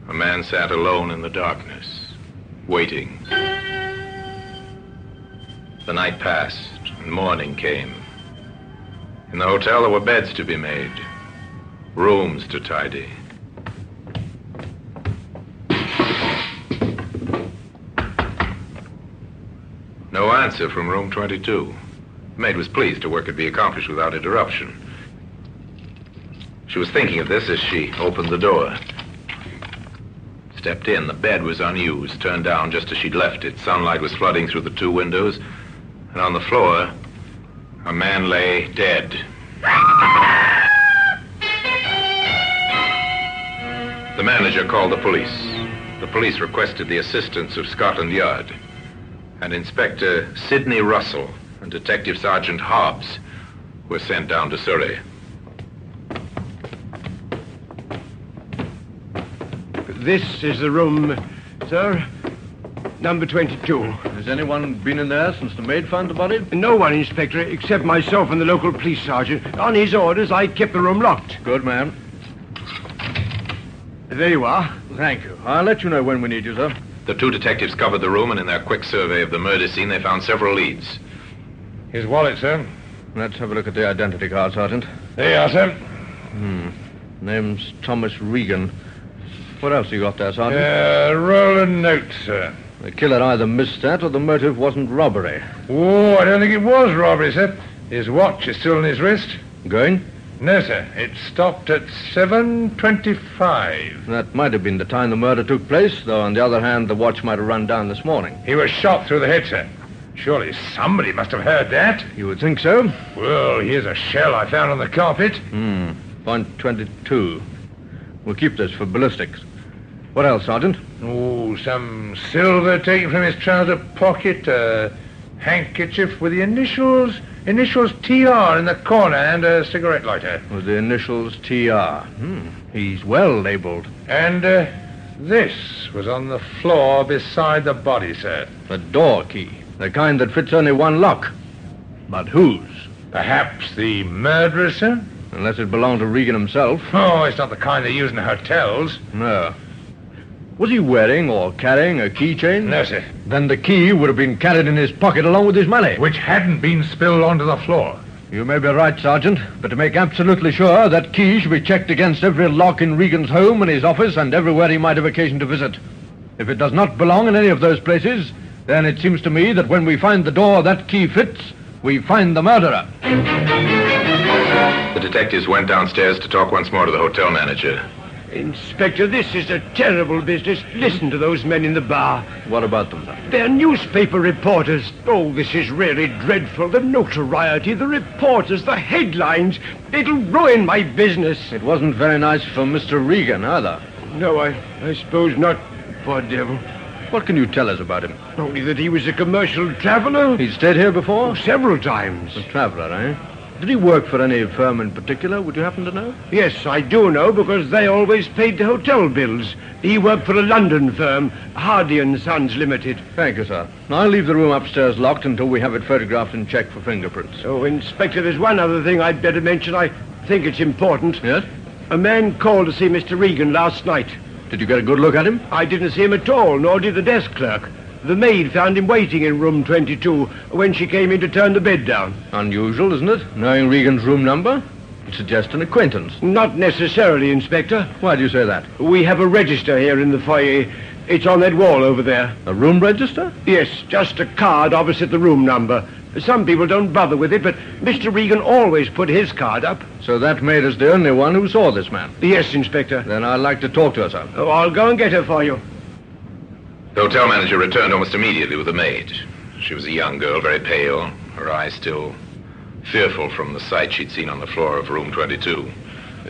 A man sat alone in the darkness, waiting. The night passed, and morning came. In the hotel, there were beds to be made, rooms to tidy. No answer from room 22. The maid was pleased her work could be accomplished without interruption. She was thinking of this as she opened the door. Stepped in. The bed was unused, turned down just as she'd left it. Sunlight was flooding through the two windows, and on the floor, a man lay dead. The manager called the police. The police requested the assistance of Scotland Yard, and Inspector Sidney Russell and Detective Sergeant Hobbs were sent down to Surrey. This is the room, sir. Number 22. Has anyone been in there since the maid found the body? No one, Inspector, except myself and the local police sergeant. On his orders, I kept the room locked. Good, ma'am. There you are. Thank you. I'll let you know when we need you, sir. The two detectives covered the room, and in their quick survey of the murder scene, they found several leads. His wallet, sir. Let's have a look at the identity card, Sergeant. There you are, sir. Name's Thomas Regan. What else you got there, Sergeant? Roll a note, sir. The killer either missed that or the motive wasn't robbery. Oh, I don't think it was robbery, sir. His watch is still on his wrist. Going? No, sir. It stopped at 7:25. That might have been the time the murder took place, though on the other hand, the watch might have run down this morning. He was shot through the head, sir. Surely somebody must have heard that. You would think so? Well, here's a shell I found on the carpet. Point 22. We'll keep this for ballistics. What else, Sergeant? Oh, some silver taken from his trouser pocket, a handkerchief with the initials TR in the corner, and a cigarette lighter. With the initials TR. He's well labeled. And this was on the floor beside the body, sir. A door key. The kind that fits only one lock. But whose? Perhaps the murderer, sir? Unless it belonged to Regan himself. Oh, it's not the kind they use in hotels. No. Was he wearing or carrying a keychain? No, sir. Then the key would have been carried in his pocket along with his money. Which hadn't been spilled onto the floor. You may be right, Sergeant, but to make absolutely sure, that key should be checked against every lock in Regan's home and his office and everywhere he might have occasion to visit. If it does not belong in any of those places, then it seems to me that when we find the door that key fits, we find the murderer. The detectives went downstairs to talk once more to the hotel manager. Inspector, this is a terrible business. Listen to those men in the bar. What about them, sir? They're newspaper reporters. Oh, this is really dreadful. The notoriety, the reporters, the headlines. It'll ruin my business. It wasn't very nice for Mr. Regan, either. No, I suppose not. Poor devil. What can you tell us about him? Only that he was a commercial traveler. He'd stayed here before? Oh, several times. A traveler, eh? Did he work for any firm in particular, would you happen to know? Yes, I do know, because they always paid the hotel bills. He worked for a London firm, Hardy & Sons Limited. Thank you, sir. I'll leave the room upstairs locked until we have it photographed and checked for fingerprints. Oh, Inspector, there's one other thing I'd better mention. I think it's important. Yes? A man called to see Mr. Regan last night. Did you get a good look at him? I didn't see him at all, nor did the desk clerk. The maid found him waiting in room 22 when she came in to turn the bed down. Unusual, isn't it? Knowing Regan's room number? It suggests an acquaintance. Not necessarily, Inspector. Why do you say that? We have a register here in the foyer. It's on that wall over there. A room register? Yes, just a card opposite the room number. Some people don't bother with it, but Mr. Regan always put his card up. So that maid is the only one who saw this man? Yes, Inspector. Then I'd like to talk to her, sir. Oh, I'll go and get her for you. The hotel manager returned almost immediately with a maid. She was a young girl, very pale, her eyes still fearful from the sight she'd seen on the floor of room 22.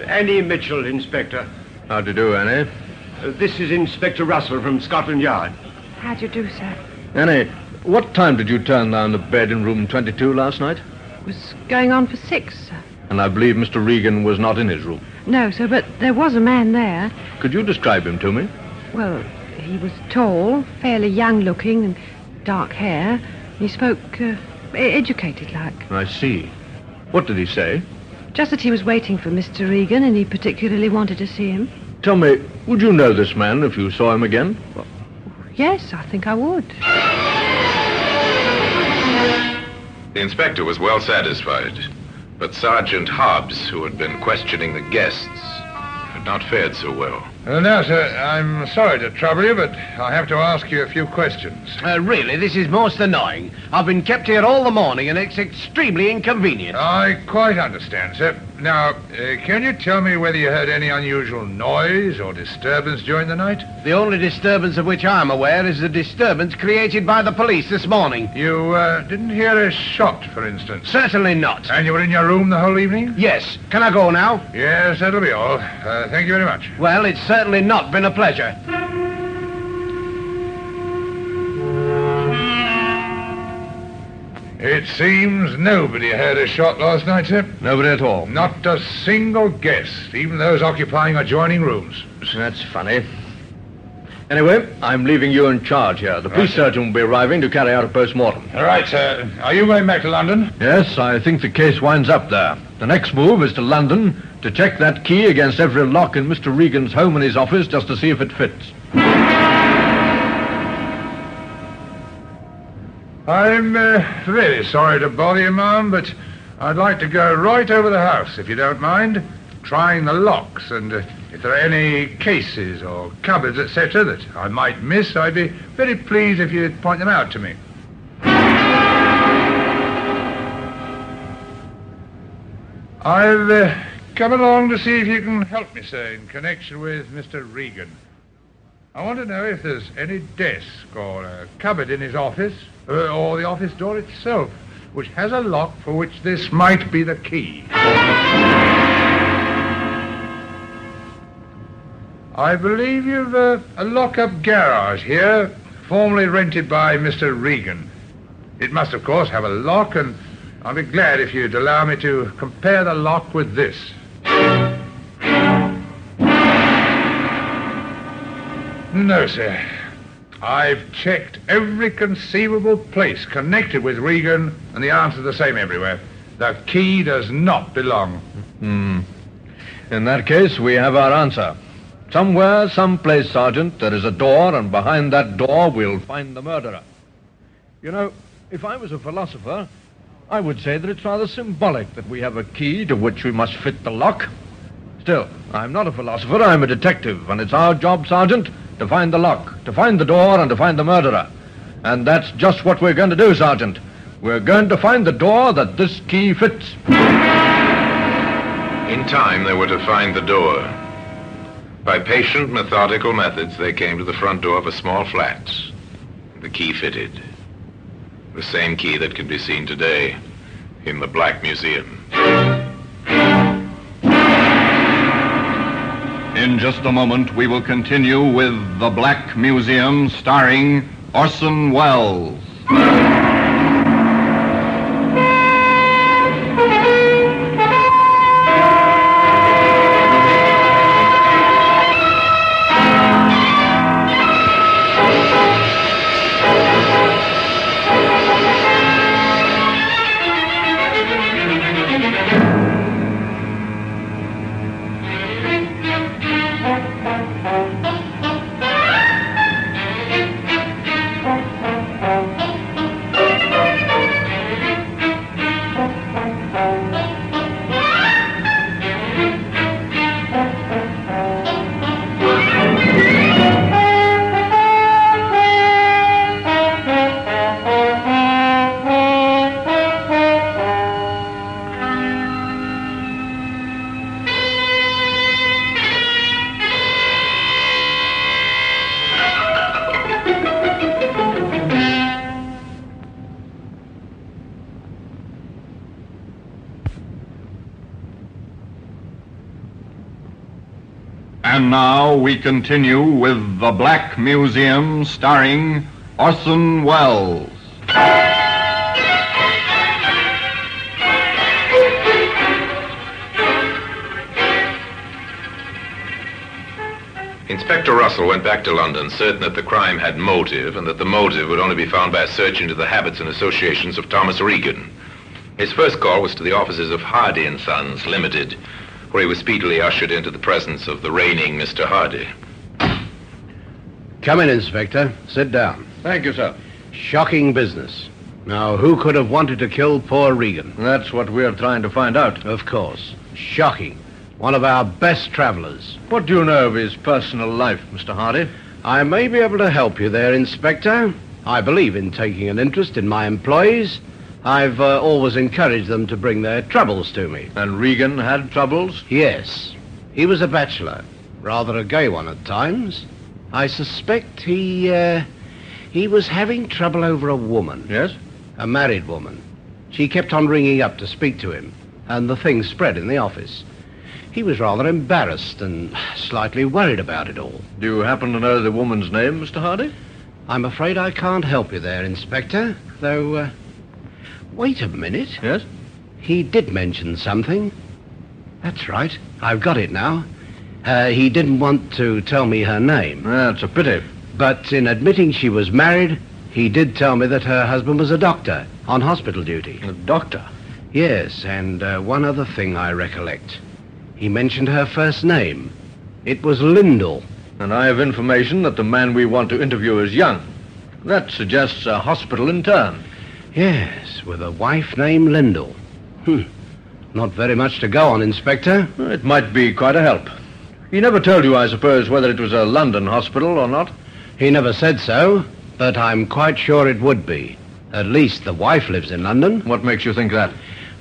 Annie Mitchell, Inspector. How do you do, Annie? This is Inspector Russell from Scotland Yard. How do you do, sir? Annie, what time did you turn down the bed in room 22 last night? It was going on for 6, sir. And I believe Mr. Regan was not in his room. No, sir, but there was a man there. Could you describe him to me? Well, he was tall, fairly young-looking, and dark hair. He spoke educated-like. I see. What did he say? Just that he was waiting for Mr. Regan, and he particularly wanted to see him. Tell me, would you know this man if you saw him again? Yes, I think I would. The inspector was well satisfied, but Sergeant Hobbs, who had been questioning the guests, had not fared so well. Now, sir, I'm sorry to trouble you, but I have to ask you a few questions. Really, this is most annoying. I've been kept here all the morning, and it's extremely inconvenient. I quite understand, sir. Now, can you tell me whether you heard any unusual noise or disturbance during the night? The only disturbance of which I'm aware is the disturbance created by the police this morning. You didn't hear a shot, for instance? Certainly not. And you were in your room the whole evening? Yes. Can I go now? Yes, that'll be all. Thank you very much. Well, it's certainly not been a pleasure. It seems nobody heard a shot last night, sir. Nobody at all? Not a single guest, even those occupying adjoining rooms. That's funny. Anyway, I'm leaving you in charge here. The police surgeon will be arriving to carry out a post-mortem. All right, sir. Are you going back to London? Yes, I think the case winds up there. The next move is to London to check that key against every lock in Mr. Regan's home and his office just to see if it fits. I'm very sorry to bother you, ma'am, but I'd like to go right over the house, if you don't mind, trying the locks, and if there are any cases or cupboards, etc., that I might miss, I'd be very pleased if you'd point them out to me. I've come along to see if you can help me, sir, in connection with Mr. Regan. I want to know if there's any desk or a cupboard in his office, or the office door itself, which has a lock for which this might be the key. I believe you've a lock-up garage here, formerly rented by Mr. Regan. It must, of course, have a lock, and I'll be glad if you'd allow me to compare the lock with this. No, sir. I've checked every conceivable place connected with Regan, and the answer's the same everywhere. The key does not belong. In that case, we have our answer. Somewhere, someplace, Sergeant, there is a door, and behind that door we'll find the murderer. You know, if I was a philosopher, I would say that it's rather symbolic that we have a key to which we must fit the lock. Still, I'm not a philosopher, I'm a detective, and it's our job, Sergeant, to find the lock, to find the door, and to find the murderer. And that's just what we're going to do, Sergeant. We're going to find the door that this key fits. In time, they were to find the door. By patient, methodical methods, they came to the front door of a small flat. The key fitted. The same key that can be seen today in the Black Museum. In just a moment, we will continue with The Black Museum, starring Orson Welles. And now we continue with The Black Museum, starring Orson Welles. Inspector Russell went back to London, certain that the crime had motive, and that the motive would only be found by a search into the habits and associations of Thomas Regan. His first call was to the offices of Hardy and Sons, Limited, where he was speedily ushered into the presence of the reigning Mr. Hardy. Come in, Inspector. Sit down. Thank you, sir. Shocking business. Now, who could have wanted to kill poor Regan? That's what we're trying to find out. Of course. Shocking. One of our best travelers. What do you know of his personal life, Mr. Hardy? I may be able to help you there, Inspector. I believe in taking an interest in my employees. I've always encouraged them to bring their troubles to me. And Regan had troubles? Yes. He was a bachelor. Rather a gay one at times. I suspect he was having trouble over a woman. Yes? A married woman. She kept on ringing up to speak to him, and the thing spread in the office. He was rather embarrassed and slightly worried about it all. Do you happen to know the woman's name, Mr. Hardy? I'm afraid I can't help you there, Inspector, though, wait a minute. Yes? He did mention something. That's right. I've got it now. He didn't want to tell me her name. That's a pity. But in admitting she was married, he did tell me that her husband was a doctor on hospital duty. A doctor? Yes, and one other thing I recollect. He mentioned her first name. It was Lyndall. And I have information that the man we want to interview is young. That suggests a hospital intern. Yes, with a wife named Lyndall. Not very much to go on, Inspector. It might be quite a help. He never told you, I suppose, whether it was a London hospital or not? He never said so, but I'm quite sure it would be. At least the wife lives in London. What makes you think that?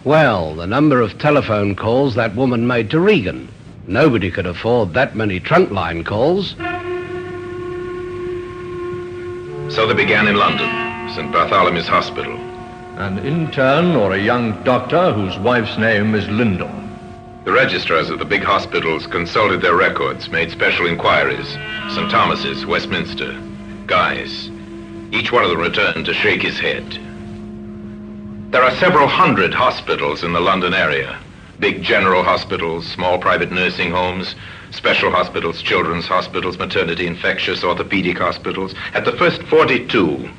Well, the number of telephone calls that woman made to Regan. Nobody could afford that many trunk line calls. So they began in London, St. Bartholomew's Hospital. An intern or a young doctor whose wife's name is Lyndall. The registrars of the big hospitals consulted their records, made special inquiries. St. Thomas's, Westminster, Guy's. Each one of them returned to shake his head. There are several hundred hospitals in the London area. Big general hospitals, small private nursing homes, special hospitals, children's hospitals, maternity, infectious, orthopedic hospitals. At the first 42,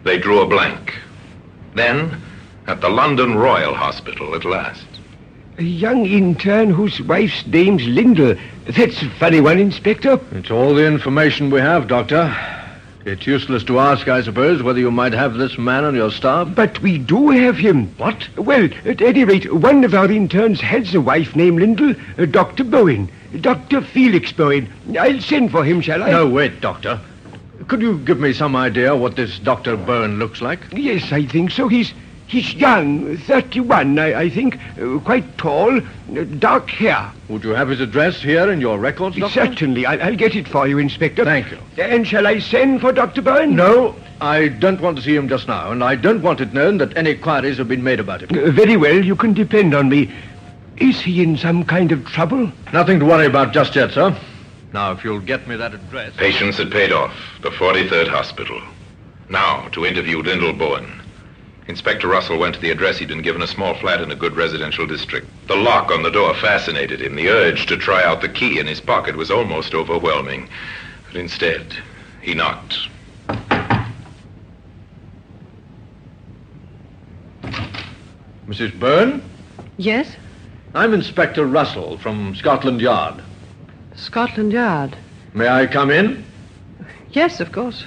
they drew a blank. Then, at the London Royal Hospital at last. A young intern whose wife's name's Lyndall. That's a funny one, Inspector. It's all the information we have, Doctor. It's useless to ask, I suppose, whether you might have this man on your staff. But we do have him. What? Well, at any rate, one of our interns has a wife named Lyndall, Dr. Bowen. Dr. Felix Bowen. I'll send for him, shall I? No, wait, Doctor. Could you give me some idea what this Dr. Bowen looks like? Yes, I think so. He's young, 31, I think. Quite tall, dark hair. Would you have his address here in your records, Doctor? Certainly. I'll get it for you, Inspector. Thank you. And shall I send for Dr. Bowen? No, I don't want to see him just now, and I don't want it known that any inquiries have been made about him. Very well, you can depend on me. Is he in some kind of trouble? Nothing to worry about just yet, sir. Now, if you'll get me that address... Patients had paid off, the 43rd Hospital. Now, to interview Lyndall Bowen. Inspector Russell went to the address he'd been given, a small flat in a good residential district. The lock on the door fascinated him. The urge to try out the key in his pocket was almost overwhelming. But instead, he knocked. Mrs. Byrne? Yes? I'm Inspector Russell from Scotland Yard. Scotland Yard? May I come in? Yes, of course.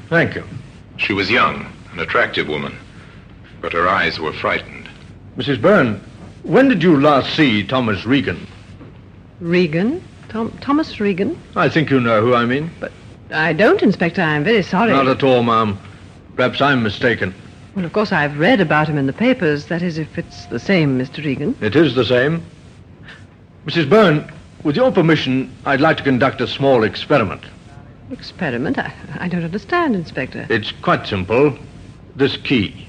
Thank you. She was young, an attractive woman, but her eyes were frightened. Mrs. Byrne, when did you last see Thomas Regan? Regan? Thomas Regan? I think you know who I mean. But I don't, Inspector. I'm very sorry. Not at all, ma'am. Perhaps I'm mistaken. Well, of course, I've read about him in the papers. That is, if it's the same, Mr. Regan. It is the same. Mrs. Byrne, with your permission, I'd like to conduct a small experiment. Experiment? I don't understand, Inspector. It's quite simple. This key.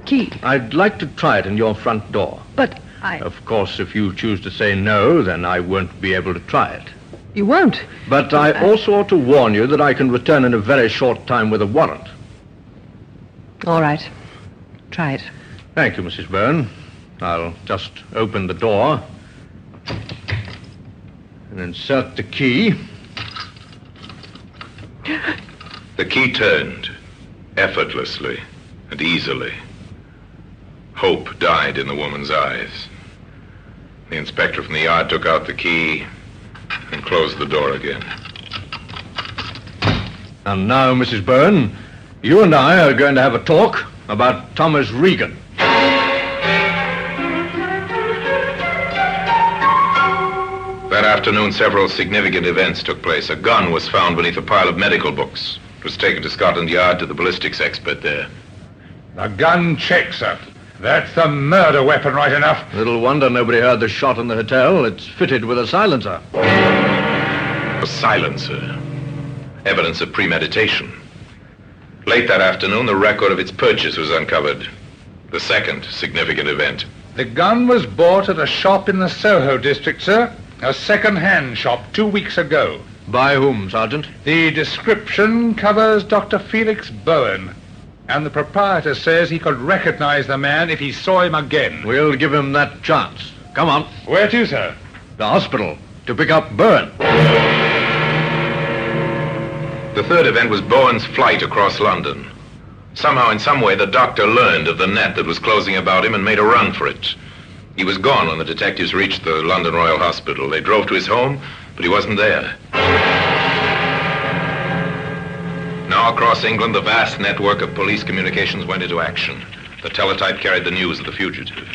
Key? I'd like to try it in your front door. But Of course, if you choose to say no, then I won't be able to try it. You won't? But I also ought to warn you that I can return in a very short time with a warrant. All right. Try it. Thank you, Mrs. Byrne. I'll just open the door and insert the key. The key turned, effortlessly and easily. Hope died in the woman's eyes. The inspector from the yard took out the key and closed the door again. And now, Mrs. Byrne, you and I are going to have a talk about Thomas Regan. That afternoon, several significant events took place. A gun was found beneath a pile of medical books. It was taken to Scotland Yard to the ballistics expert there. The gun checks, sir. That's a murder weapon, right enough. Little wonder nobody heard the shot in the hotel. It's fitted with a silencer. A silencer. Evidence of premeditation. Late that afternoon, the record of its purchase was uncovered. The second significant event. The gun was bought at a shop in the Soho district, sir. A second-hand shop 2 weeks ago. By whom, Sergeant? The description covers Dr. Felix Bowen. And the proprietor says he could recognize the man if he saw him again. We'll give him that chance. Come on. Where to, sir? The hospital. To pick up Bowen. The third event was Bowen's flight across London. Somehow, in some way, the doctor learned of the net that was closing about him and made a run for it. He was gone when the detectives reached the London Royal Hospital. They drove to his home, but he wasn't there. Now, across England, the vast network of police communications went into action. The teletype carried the news of the fugitive.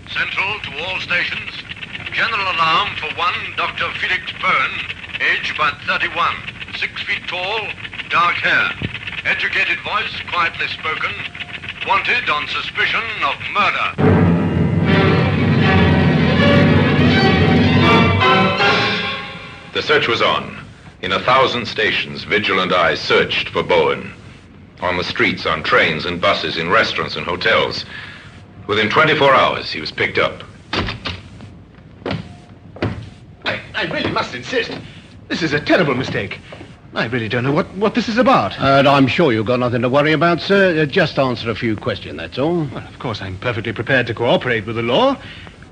Central to all stations. General alarm for one Dr. Felix Bowen, age about 31, 6 feet tall, dark hair. Educated voice, quietly spoken. Wanted on suspicion of murder. The search was on. In 1,000 stations, vigilant eyes searched for Bowen. On the streets, on trains and buses, in restaurants and hotels. Within 24 hours, he was picked up. I really must insist. This is a terrible mistake. I really don't know what this is about. I'm sure you've got nothing to worry about, sir. Just answer a few questions, that's all. Well, of course, I'm perfectly prepared to cooperate with the law,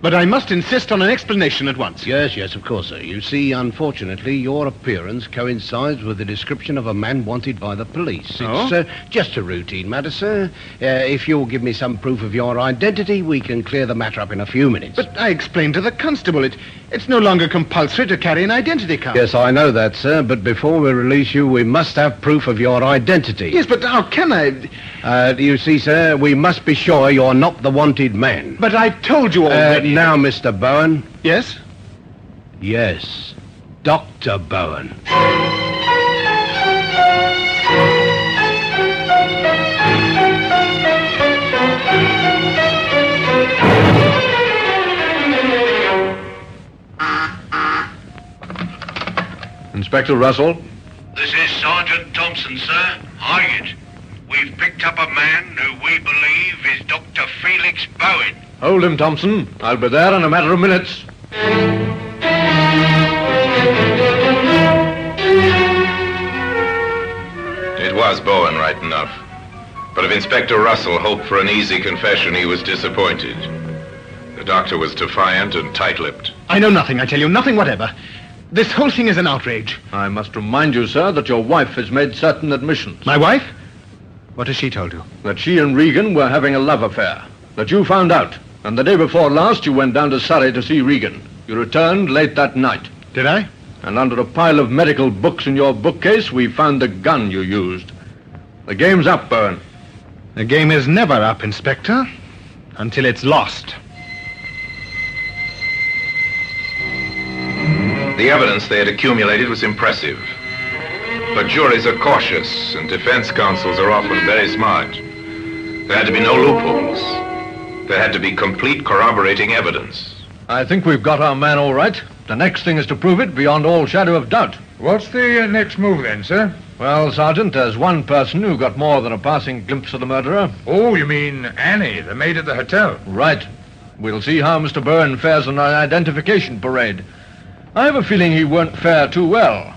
but I must insist on an explanation at once. Yes, of course, sir. You see, unfortunately, your appearance coincides with the description of a man wanted by the police. It's just a routine matter, sir. If you'll give me some proof of your identity, we can clear the matter up in a few minutes. But I explained to the constable it's no longer compulsory to carry an identity card. Yes, I know that, sir, but before we release you, we must have proof of your identity. Yes, but how can I? You see, sir, we must be sure you're not the wanted man. But I've told you already. Now, Mr. Bowen. Yes? Yes, Dr. Bowen. Inspector Russell? This is Sergeant Thompson, sir. Hired. We've picked up a man who we believe is Dr. Felix Bowen. Hold him, Thompson. I'll be there in a matter of minutes. It was Bowen, right enough. But if Inspector Russell hoped for an easy confession, he was disappointed. The doctor was defiant and tight-lipped. I know nothing, I tell you, nothing whatever. This whole thing is an outrage. I must remind you, sir, that your wife has made certain admissions. My wife? What has she told you? That she and Regan were having a love affair. That you found out. And the day before last, you went down to Surrey to see Regan. You returned late that night. Did I? And under a pile of medical books in your bookcase, we found the gun you used. The game's up, Bowen. The game is never up, Inspector, until it's lost. The evidence they had accumulated was impressive. But juries are cautious, and defense counsels are often very smart. There had to be no loopholes. There had to be complete corroborating evidence. I think we've got our man all right. The next thing is to prove it beyond all shadow of doubt. What's the next move then, sir? Well, Sergeant, there's one person who got more than a passing glimpse of the murderer. Oh, you mean Annie, the maid at the hotel? Right. We'll see how Mr. Byrne fares on an identification parade. I have a feeling he won't fare too well.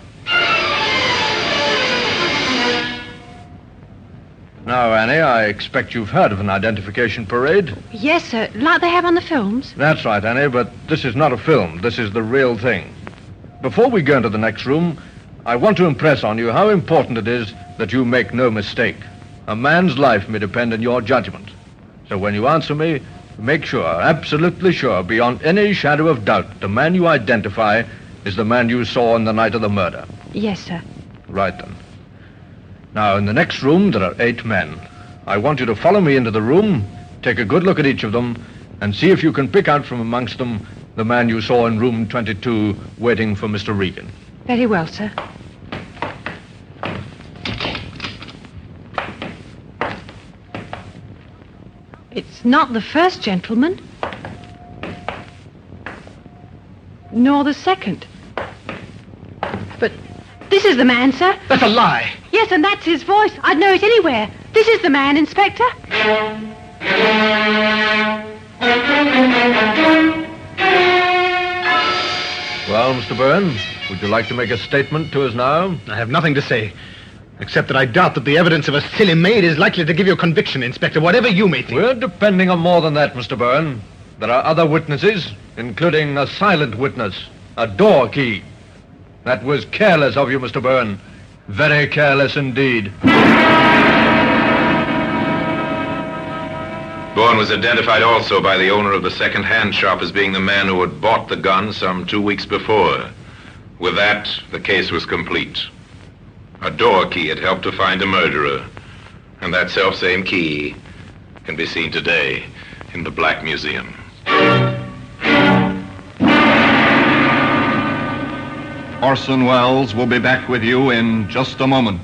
Now, Annie, I expect you've heard of an identification parade. Yes, sir. Like they have on the films. That's right, Annie, but this is not a film. This is the real thing. Before we go into the next room, I want to impress on you how important it is that you make no mistake. A man's life may depend on your judgment. So when you answer me, make sure, absolutely sure, beyond any shadow of doubt, the man you identify is the man you saw on the night of the murder. Yes, sir. Right then. Now, in the next room, there are 8 men. I want you to follow me into the room, take a good look at each of them, and see if you can pick out from amongst them the man you saw in room 22 waiting for Mr. Regan. Very well, sir. It's not the first gentleman. Nor the second. But this is the man, sir. That's a lie. Yes, and that's his voice. I'd know it anywhere. This is the man, Inspector. Well, Mr. Byrne, would you like to make a statement to us now? I have nothing to say, except that I doubt that the evidence of a silly maid is likely to give you a conviction, Inspector, whatever you may think. We're depending on more than that, Mr. Byrne. There are other witnesses, including a silent witness, a door key. That was careless of you, Mr. Byrne. Very careless indeed. Bourne was identified also by the owner of the second-hand shop as being the man who had bought the gun some 2 weeks before. With that, the case was complete. A door key had helped to find a murderer, and that selfsame key can be seen today in the Black Museum. Orson Welles will be back with you in just a moment.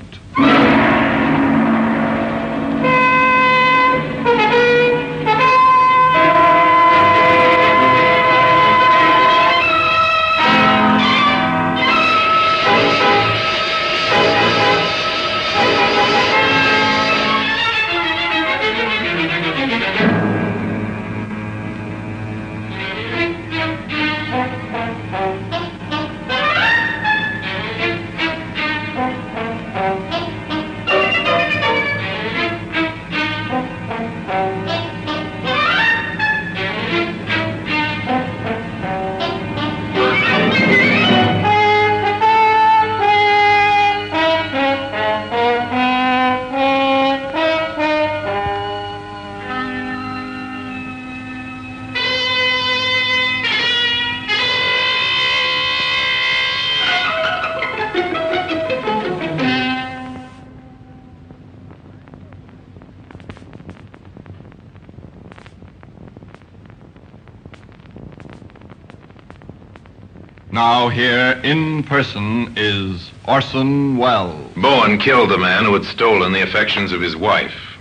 Now here in person is Orson Welles. Bowen killed the man who had stolen the affections of his wife.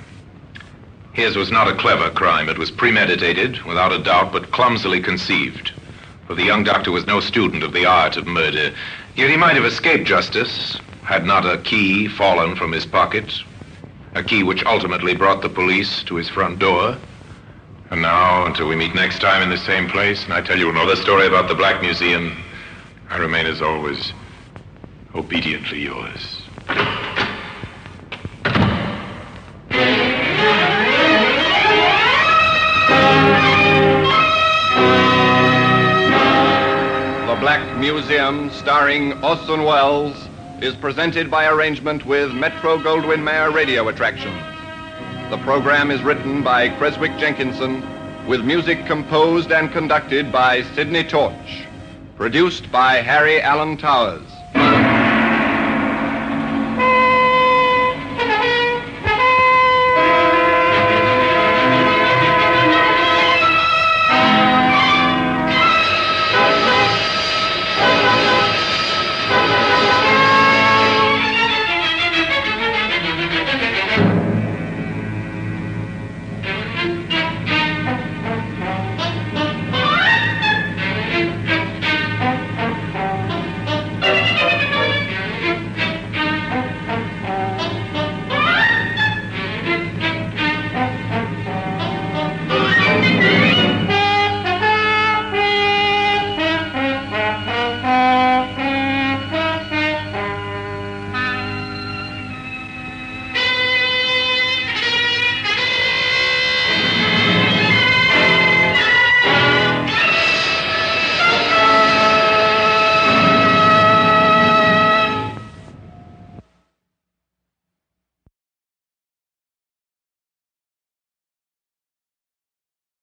His was not a clever crime. It was premeditated, without a doubt, but clumsily conceived. For the young doctor was no student of the art of murder. Yet he might have escaped justice had not a key fallen from his pocket. A key which ultimately brought the police to his front door. And now, until we meet next time in the same place, and I tell you another story about the Black Museum, I remain, as always, obediently yours. The Black Museum, starring Orson Welles, is presented by arrangement with Metro-Goldwyn-Mayer Radio Attractions. The program is written by Creswick Jenkinson, with music composed and conducted by Sidney Torch. Produced by Harry Allen Towers.